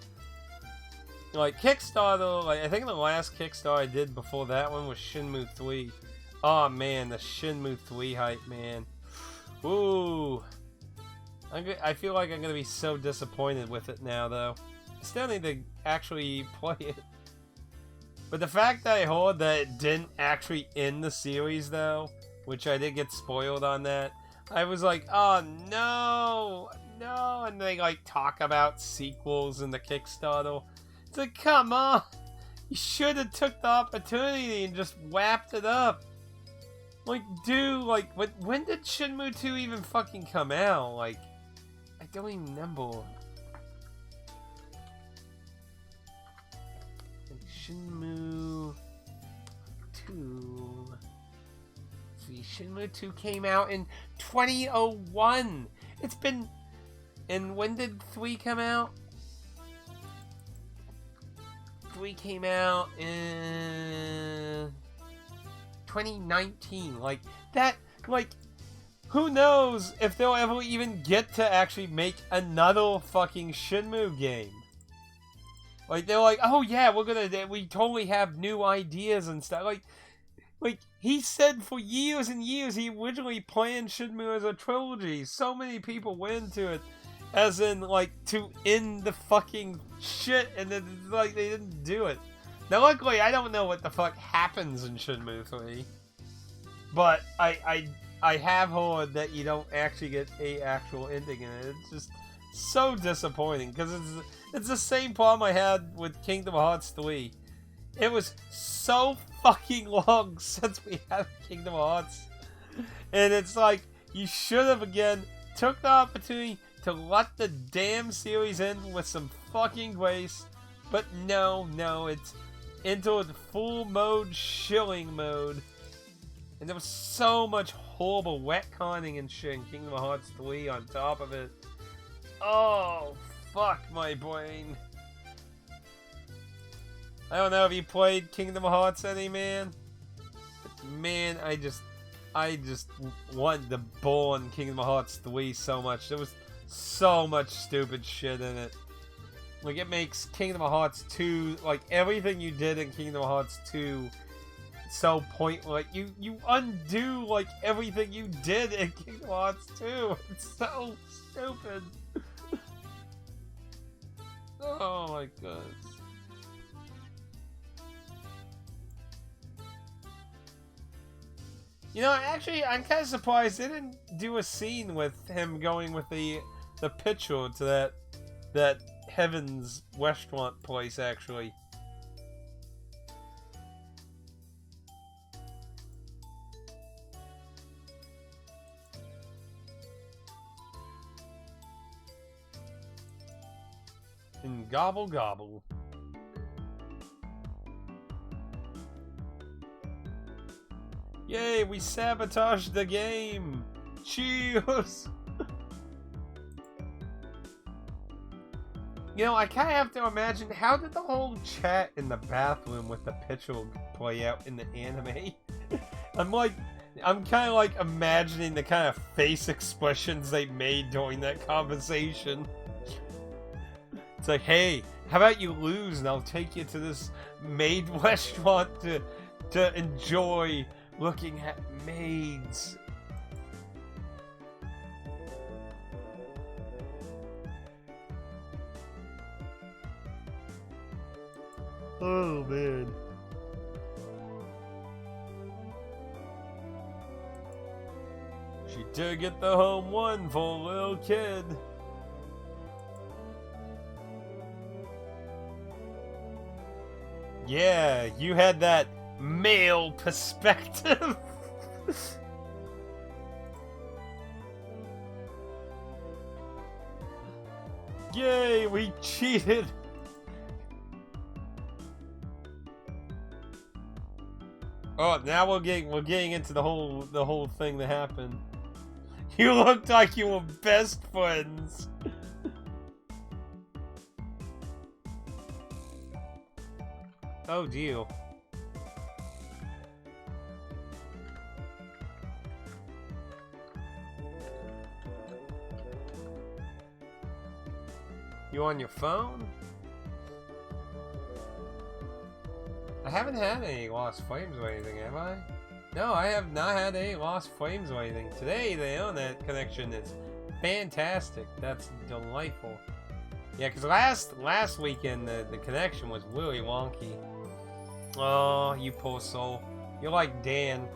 Like, Kickstarter, like, I think the last Kickstarter I did before that one was Shenmue 3. Oh, man, the Shenmue 3 hype, man. Ooh. I feel like I'm going to be so disappointed with it now, though. I still need to actually play it. But the fact that I heard that it didn't actually end the series, though, which I did get spoiled on that, I was like, oh no, no, and they like talk about sequels in the Kickstarter. It's like, come on, You should have took the opportunity and just wrapped it up. Like, dude, like, when did Shenmue 2 even fucking come out? Like, I don't even remember. Like, Shenmue 2. See, Shenmue 2 came out in 2001. It's been... And when did 3 come out? 3 came out in 2019. Like, that, like, who knows if they'll ever even get to actually make another fucking Shenmue game. Like, they're like, oh yeah, we totally have new ideas and stuff. Like, he said for years and years he originally planned Shenmue as a trilogy. So many people went into it as in, like, to end the fucking shit, and then, like, they didn't do it. Now, luckily, I don't know what the fuck happens in Shenmue 3. But I have heard that you don't actually get a actual ending in it. It's just so disappointing, because it's the same problem I had with Kingdom Hearts 3. It was so fucking long since we had Kingdom Hearts. And it's like, you should have, again, took the opportunity to let the damn series end with some fucking grace. But no, it's into the full mode shilling mode. And there was so much horrible retconning and shit in Kingdom Hearts 3 on top of it. Oh, fuck my brain. I don't know if you played Kingdom Hearts any, man. But man, I just wanted to bull on Kingdom Hearts 3 so much. There was so much stupid shit in it. Like, it makes Kingdom Hearts 2, like, everything you did in Kingdom Hearts 2 so pointless. Like, you undo, like, everything you did in Kingdom Hearts 2. It's so stupid. Oh my god. You know, actually, I'm kind of surprised they didn't do a scene with him going with the picture to that Heaven's restaurant place, actually. And gobble gobble. Yay, we sabotaged the game! Cheers! You know, I kind of have to imagine, how did the whole chat in the bathroom with the picture play out in the anime? I'm kind of like imagining the kind of face expressions they made during that conversation. It's like, hey, how about you lose and I'll take you to this maid restaurant to enjoy looking at maids. Oh man. She did get the home run for a little kid. Yeah, you had that male perspective. Yay, we cheated. Oh, now we're getting into the whole thing that happened. You looked like you were best friends. Oh dear. You on your phone? I haven't had any lost frames or anything, have I? No, I have not had any lost frames or anything. Today, the internet connection is fantastic. That's delightful. Yeah, because last weekend, the connection was really wonky. Oh, you poor soul. You're like Dan.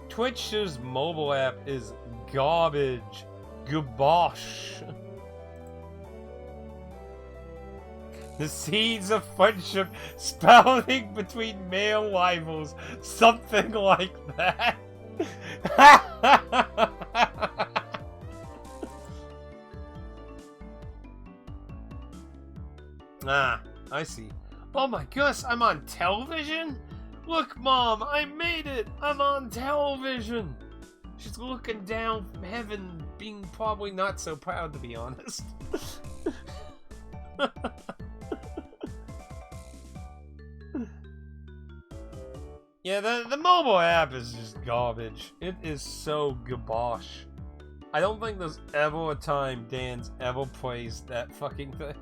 Twitch's mobile app is garbage. Gabosh. The seeds of friendship sprouting between male rivals. Something like that. Ah, I see. Oh my gosh, I'm on television? Look, Mom, I made it! I'm on television! She's looking down from heaven, being probably not so proud, to be honest. Yeah, the mobile app is just garbage. It is so gabosh. I don't think there's ever a time Dan's ever praised that fucking thing.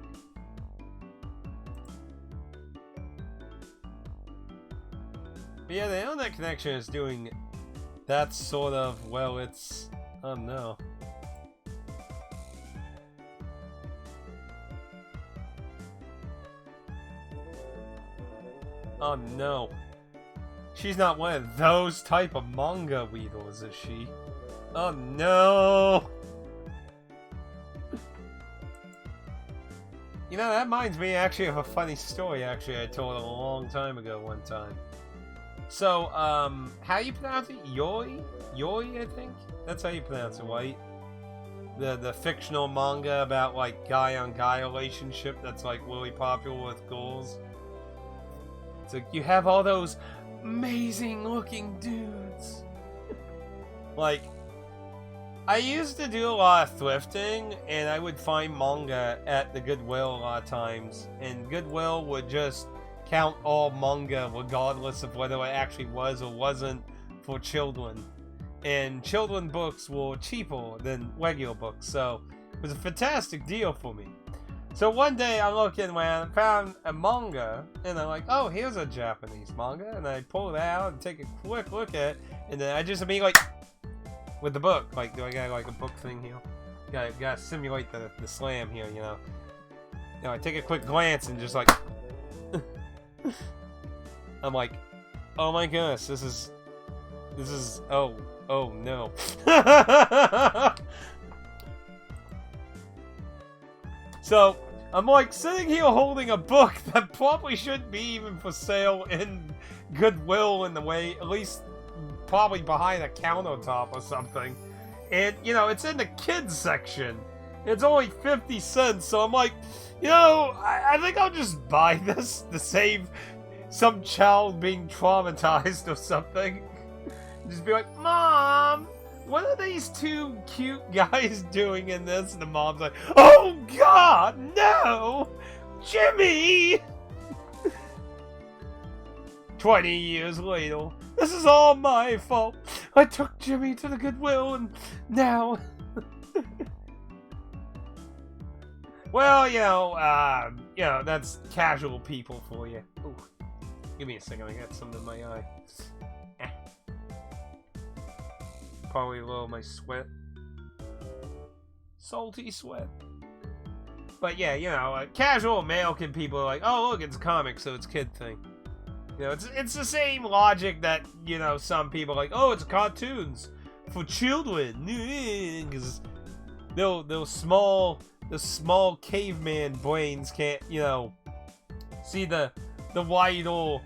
But yeah, the internet connection is doing that sort of, well, it's... oh no. Oh no. She's not one of those type of manga readers, is she? Oh no! You know, that reminds me actually of a funny story I told a long time ago one time. So, how you pronounce it? Yoi? Yoi, I think? That's how you pronounce it, right? The fictional manga about, like, guy-on-guy relationship that's, like, really popular with girls. It's like, you have all those amazing-looking dudes. Like, I used to do a lot of thrifting, and I would find manga at the Goodwill a lot of times, and Goodwill would just count all manga regardless of whether it actually was or wasn't for children. And children books were cheaper than regular books, so it was a fantastic deal for me. So one day I looked in around and found a manga, and I'm like, oh, here's a Japanese manga, and I pull it out and take a quick look at it, and then I just immediately, like, with the book, like, do I got like a book thing here? Gotta simulate the slam here, you know. You know, I take a quick glance and just like I'm like, oh my gosh, this is oh no. So I'm like sitting here holding a book that probably shouldn't be even for sale in Goodwill in the way, at least probably behind a countertop or something. And, you know, it's in the kids section. It's only 50 cents, so I'm like, you know, I think I'll just buy this to save some child being traumatized or something. Just be like, Mom, what are these two cute guys doing in this? And the mom's like, oh God, no! Jimmy! 20 years later, this is all my fault. I took Jimmy to the Goodwill and now... Well, you know, that's casual people for you. Ooh. Give me a second, I got something in my eye. Probably a little of my sweat. Salty sweat. But yeah, you know, casual American people are like, oh look, it's a comic, so it's a kid thing. You know, it's the same logic that, you know, some people are like, oh, it's cartoons for children. Because those small caveman brains can't, you know, see the wider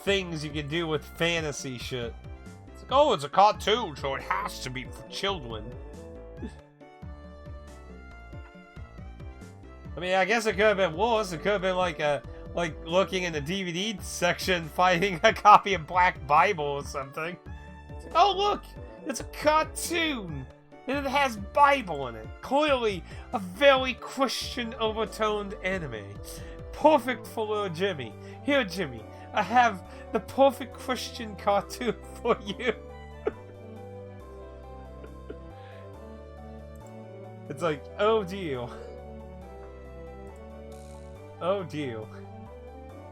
things you can do with fantasy shit. It's like, oh, it's a cartoon, so it has to be for children. I mean, I guess it could have been worse. It could have been like looking in the DVD section, finding a copy of Black Bible or something. It's like, oh look, it's a cartoon. And it has Bible in it. Clearly, a very Christian overtoned anime. Perfect for little Jimmy. Here, Jimmy, I have the perfect Christian cartoon for you. It's like, oh dear. Oh dear.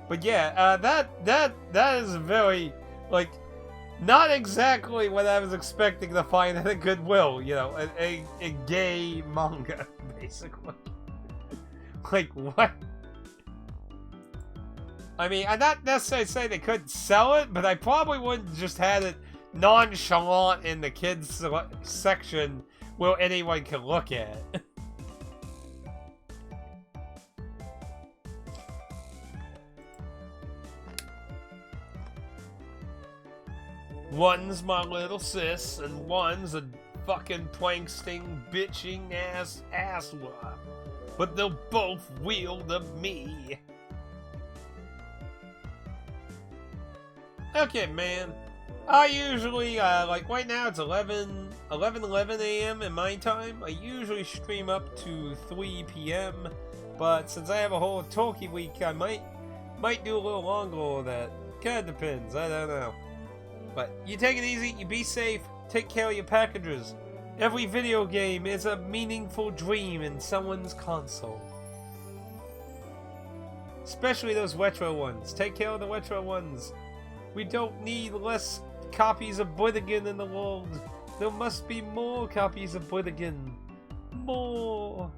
But yeah, that is very, like, not exactly what I was expecting to find at a Goodwill, you know, a gay manga, basically. Like, what? I mean, I'm not necessarily saying they couldn't sell it, but I probably wouldn't just had it nonchalant in the kids section where anyone can look at it. One's my little sis, and one's a fucking pranksting, bitching asswap. But they'll both wield of me. Okay, man. I usually, like right now it's 11 a.m. in my time. I usually stream up to 3 p.m. But since I have a whole talkie week, I might do a little longer of that. Kinda depends, I don't know. But you take it easy, you be safe, take care of your packages. Every video game is a meaningful dream in someone's console. Especially those retro ones. Take care of the retro ones. We don't need less copies of Blidigan in the world. There must be more copies of Blidigan. More.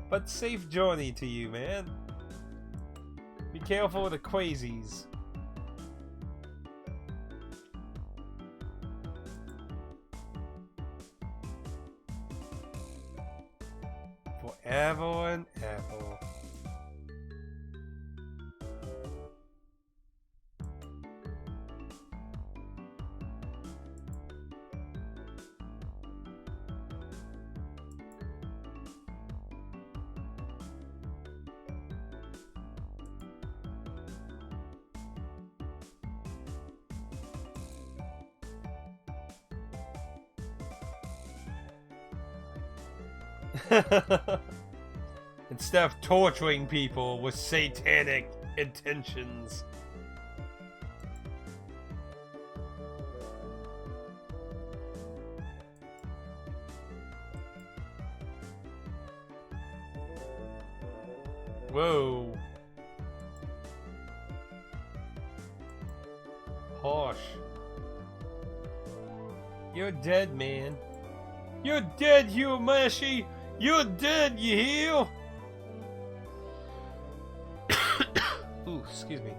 But safe journey to you, man. Be careful of the crazies. Forever and ever. Instead of torturing people with satanic intentions. Whoa. Harsh. You're dead, man. You're dead, Higurashi! You're dead, you hear? Ooh, excuse me.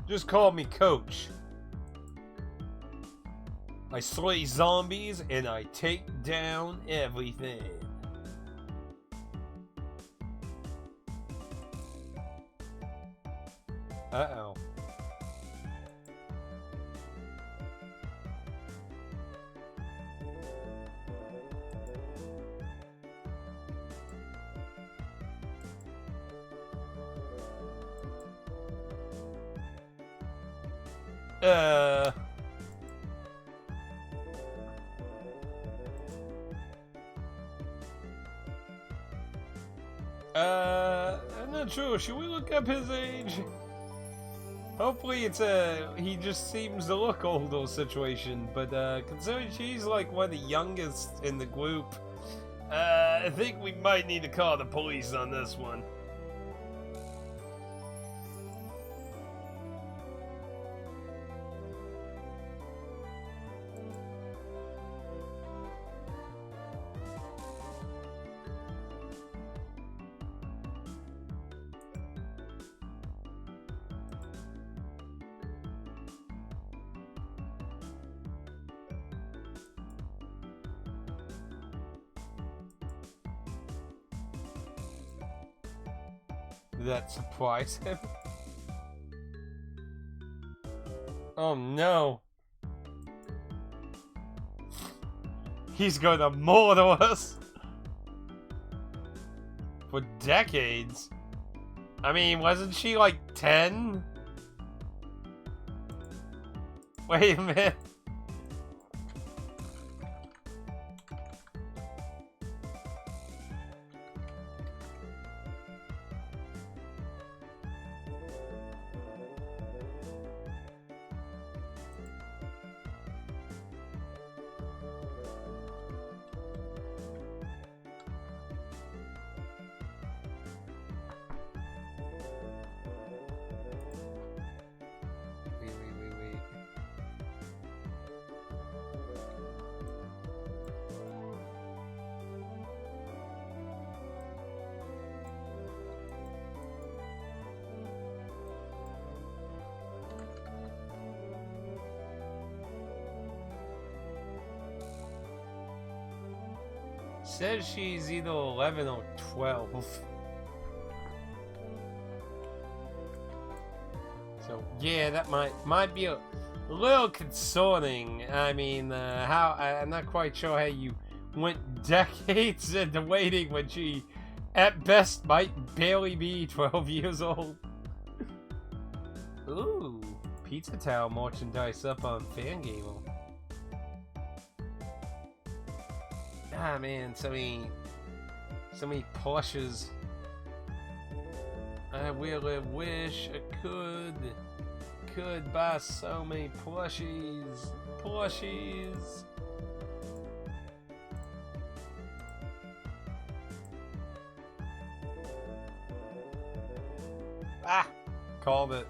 Just call me Coach. I slay zombies and I take down everything. Uh-oh. I'm not sure. Should we look up his age? Hopefully it's he just seems to look older situation, but considering she's like one of the youngest in the group, I think we might need to call the police on this one. Did that surprise him? Oh no. He's gonna murder us for decades. I mean, wasn't she like 10? Wait a minute. Says she's either 11 or 12. So yeah, that might be a little concerning. I mean, I'm not quite sure how you went decades into waiting when she, at best, might barely be 12 years old. Ooh, pizza towel merchandise up on Fangable. Ah man, so many plushes. I really wish I could buy so many plushies. Ah, called it.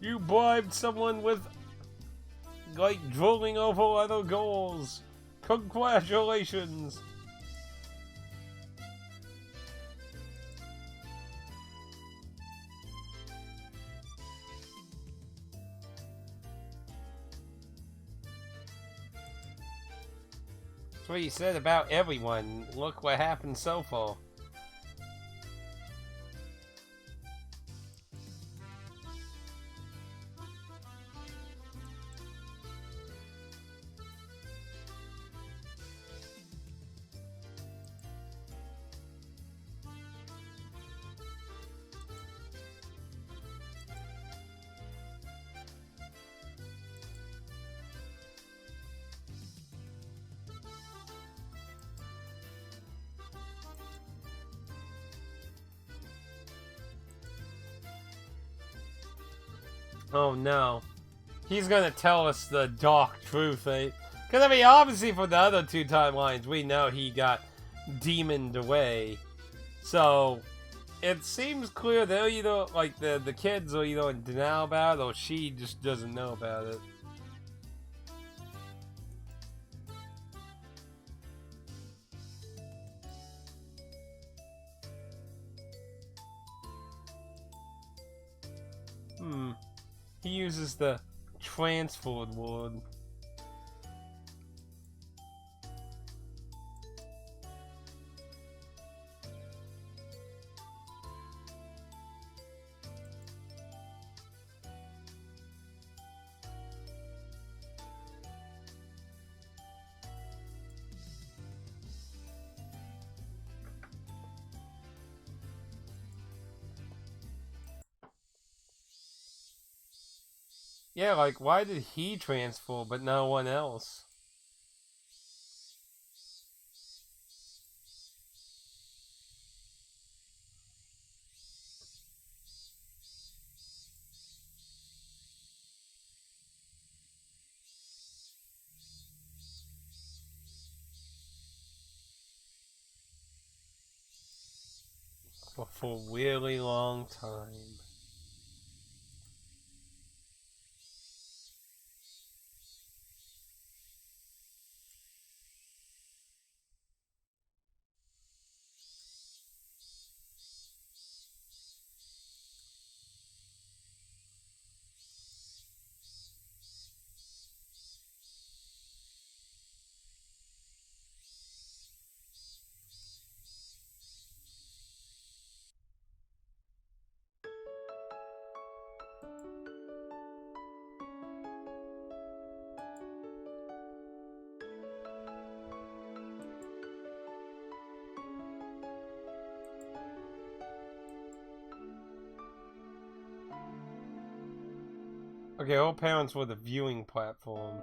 You bribed someone with, like, drooling over other goals. Congratulations. That's what you said about everyone. Look what happened so far. Oh no. He's gonna tell us the dark truth, eh? Because, I mean, obviously from the other two timelines, we know he got demoned away. So, it seems clear they're either, like, the kids are either in denial about it, or she just doesn't know about it. He uses the transferred word. Yeah, like, why did he transfer but no one else? For a really long time. Okay, all parents were the viewing platform.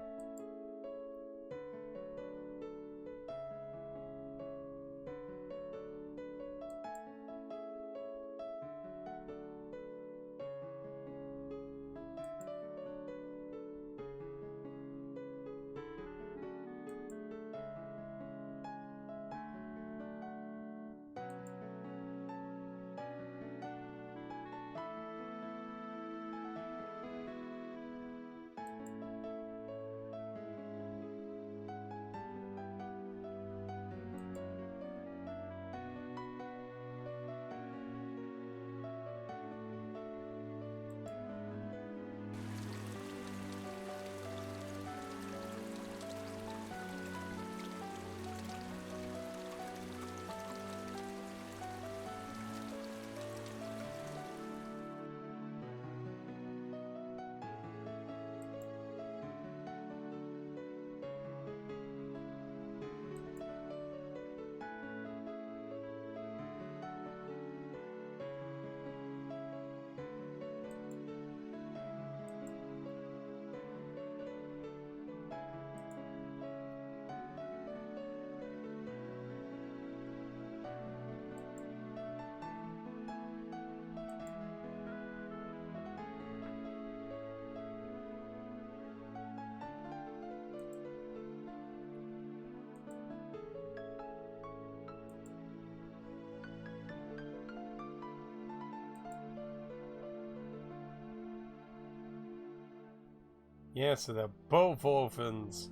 Yeah, so they're both orphans.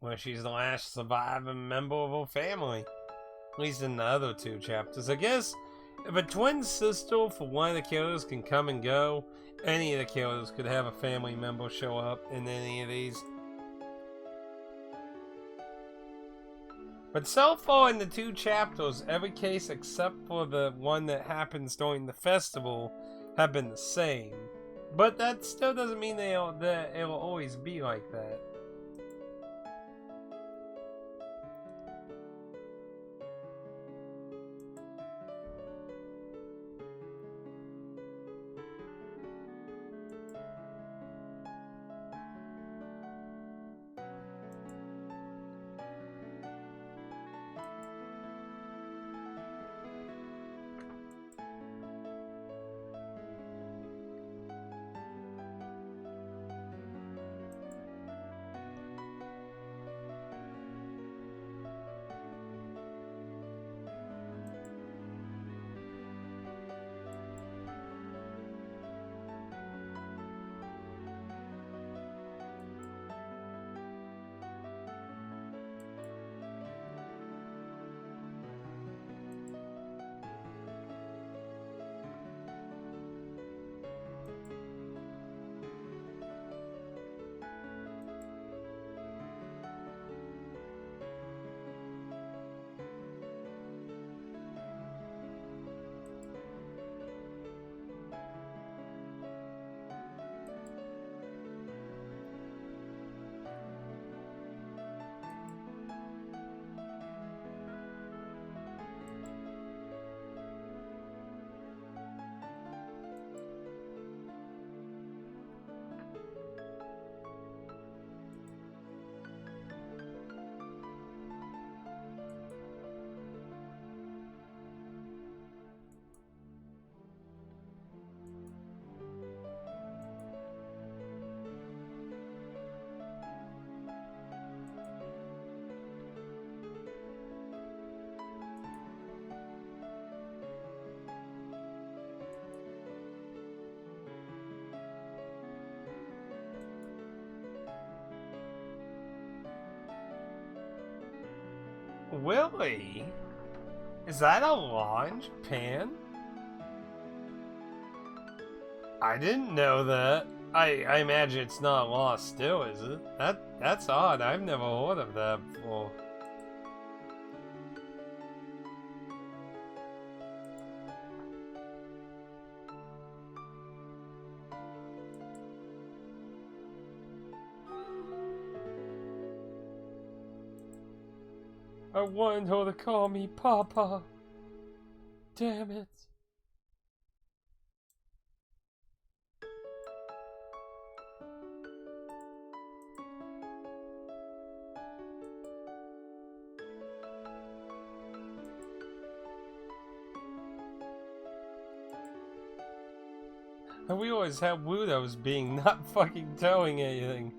Well, she's the last surviving member of her family. At least in the other two chapters. I guess if a twin sister for one of the killers can come and go, any of the killers could have a family member show up in any of these. But so far in the two chapters, every case except for the one that happens during the festival have been the same. But that still doesn't mean that it'll always be like that. Really? Is that a law in Japan? I didn't know that. I imagine it's not a law still, is it? That's odd. I've never heard of that before. I wanted her to call me Papa. Damn it. And we always had Wudos being not fucking towing anything.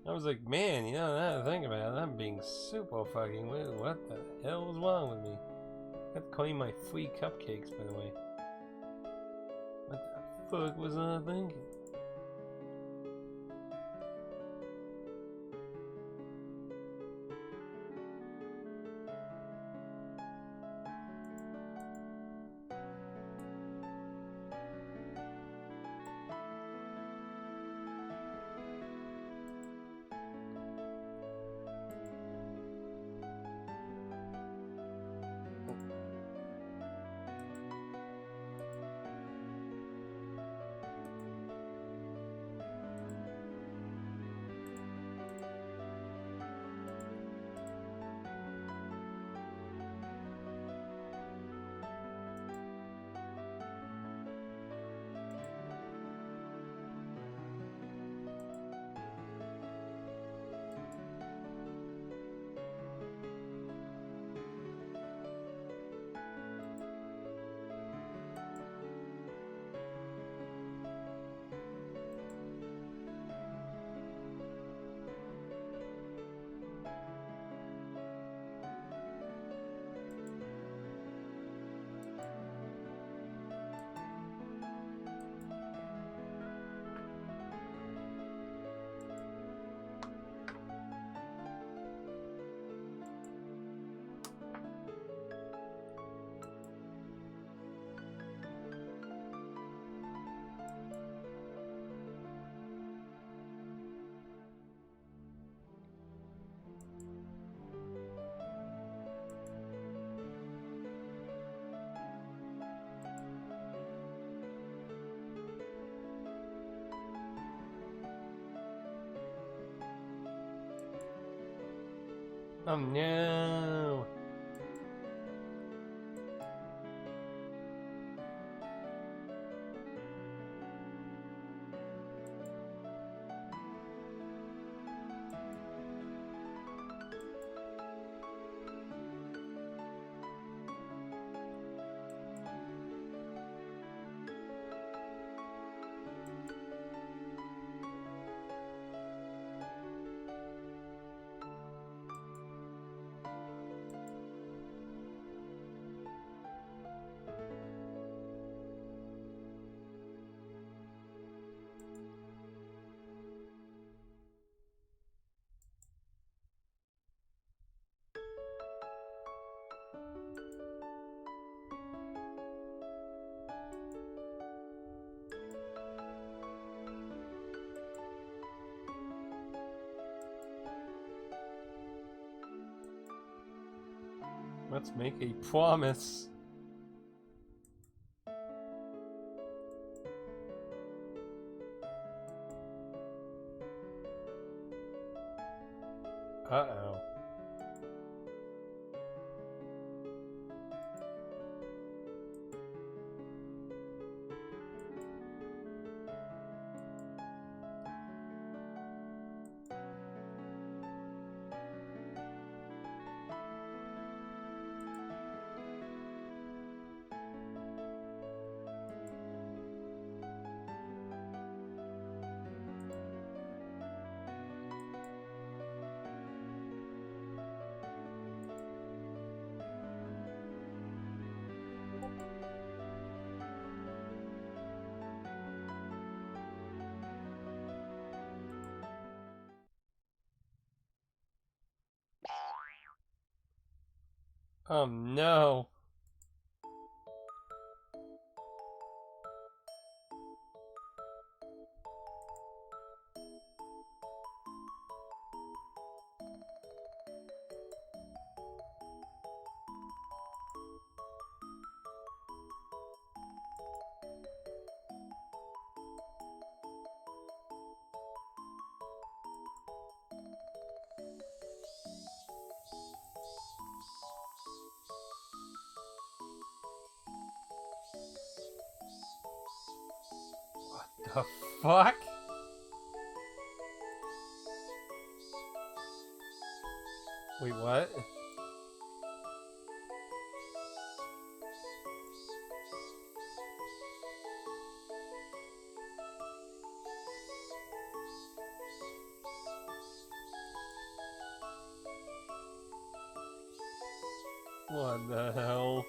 I was like, man, you know, now that I think about it, I'm being super fucking weird. What the hell is wrong with me? I have to claim my free cupcakes, by the way. What the fuck was I thinking? Oh no! Let's make a promise. Uh-oh. Oh no. The fuck? Wait, what? What the hell?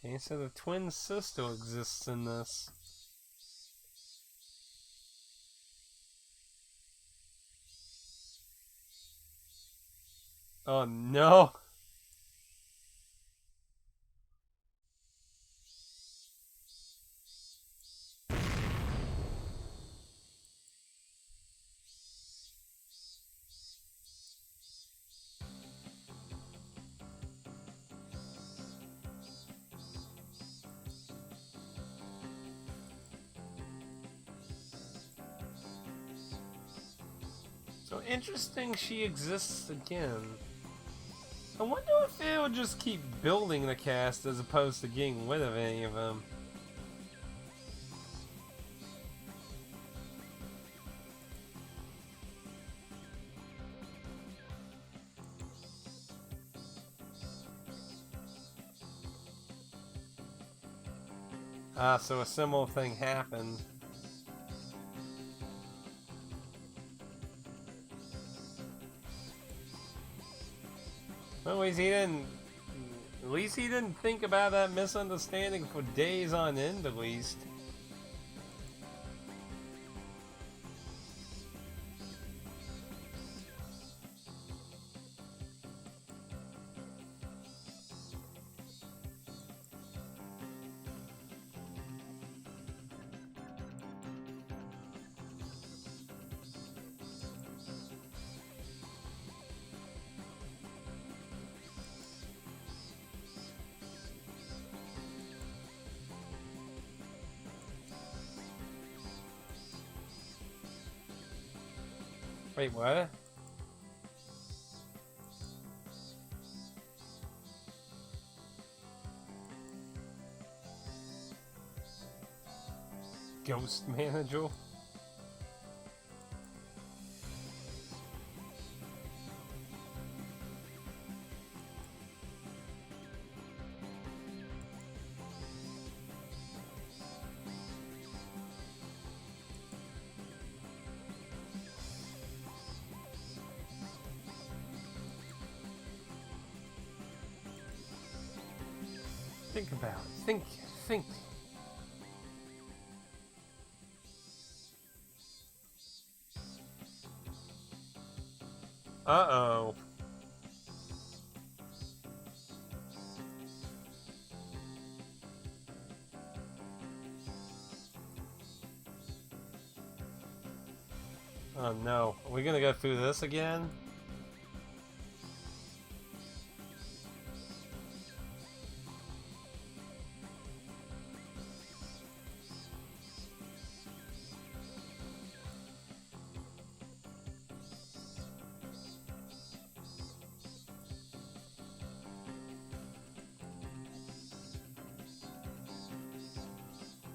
Okay, so the twin sister exists in this. Oh no! So interesting she exists again. I wonder if they will just keep building the cast as opposed to getting rid of any of them. Ah, so a similar thing happened. Well, at least he didn't think about that misunderstanding for days on end, at least. Wait, what? Ghost manager? Think about it. Think. Uh-oh. Oh no. Are we gonna go through this again?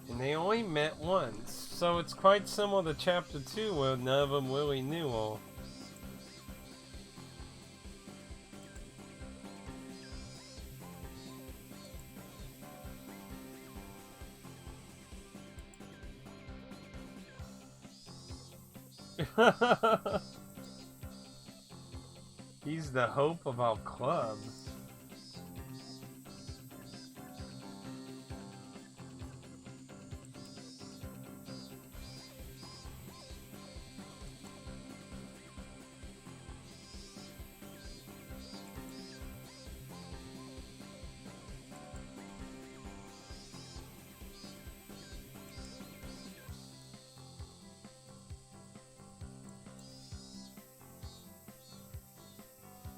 And they only met once, so it's quite similar to Chapter 2 where none of them really knew all. He's the hope of our club.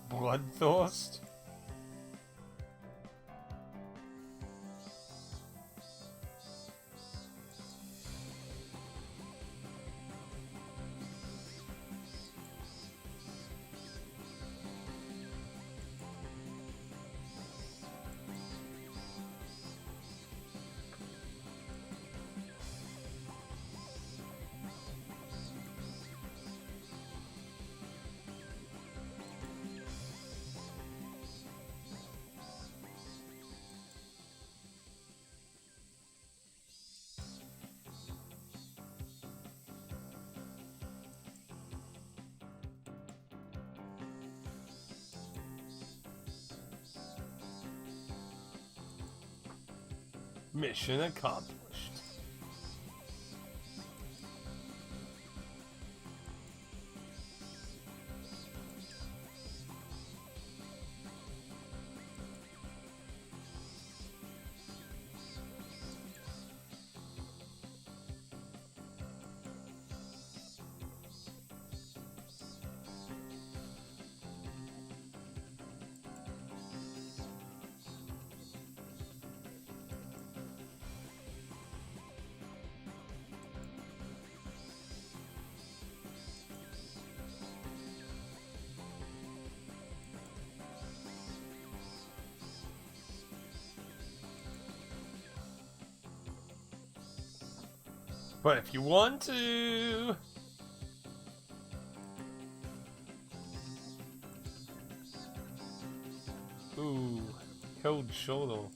Bloodthirst? Mission accomplished. But if you want to... Ooh, cold shoulder.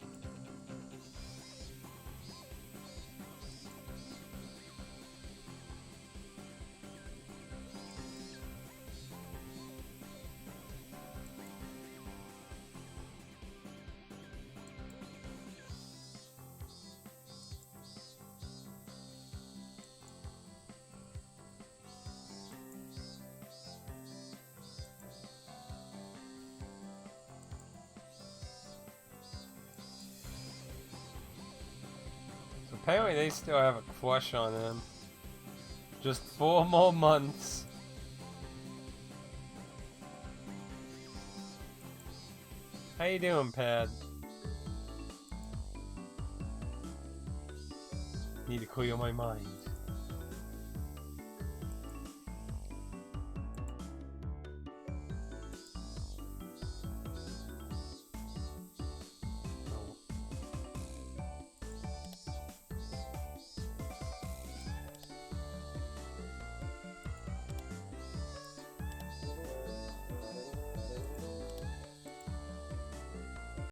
Apparently they still have a crush on him. Just 4 more months. How you doing, Pad? Need to clear my mind.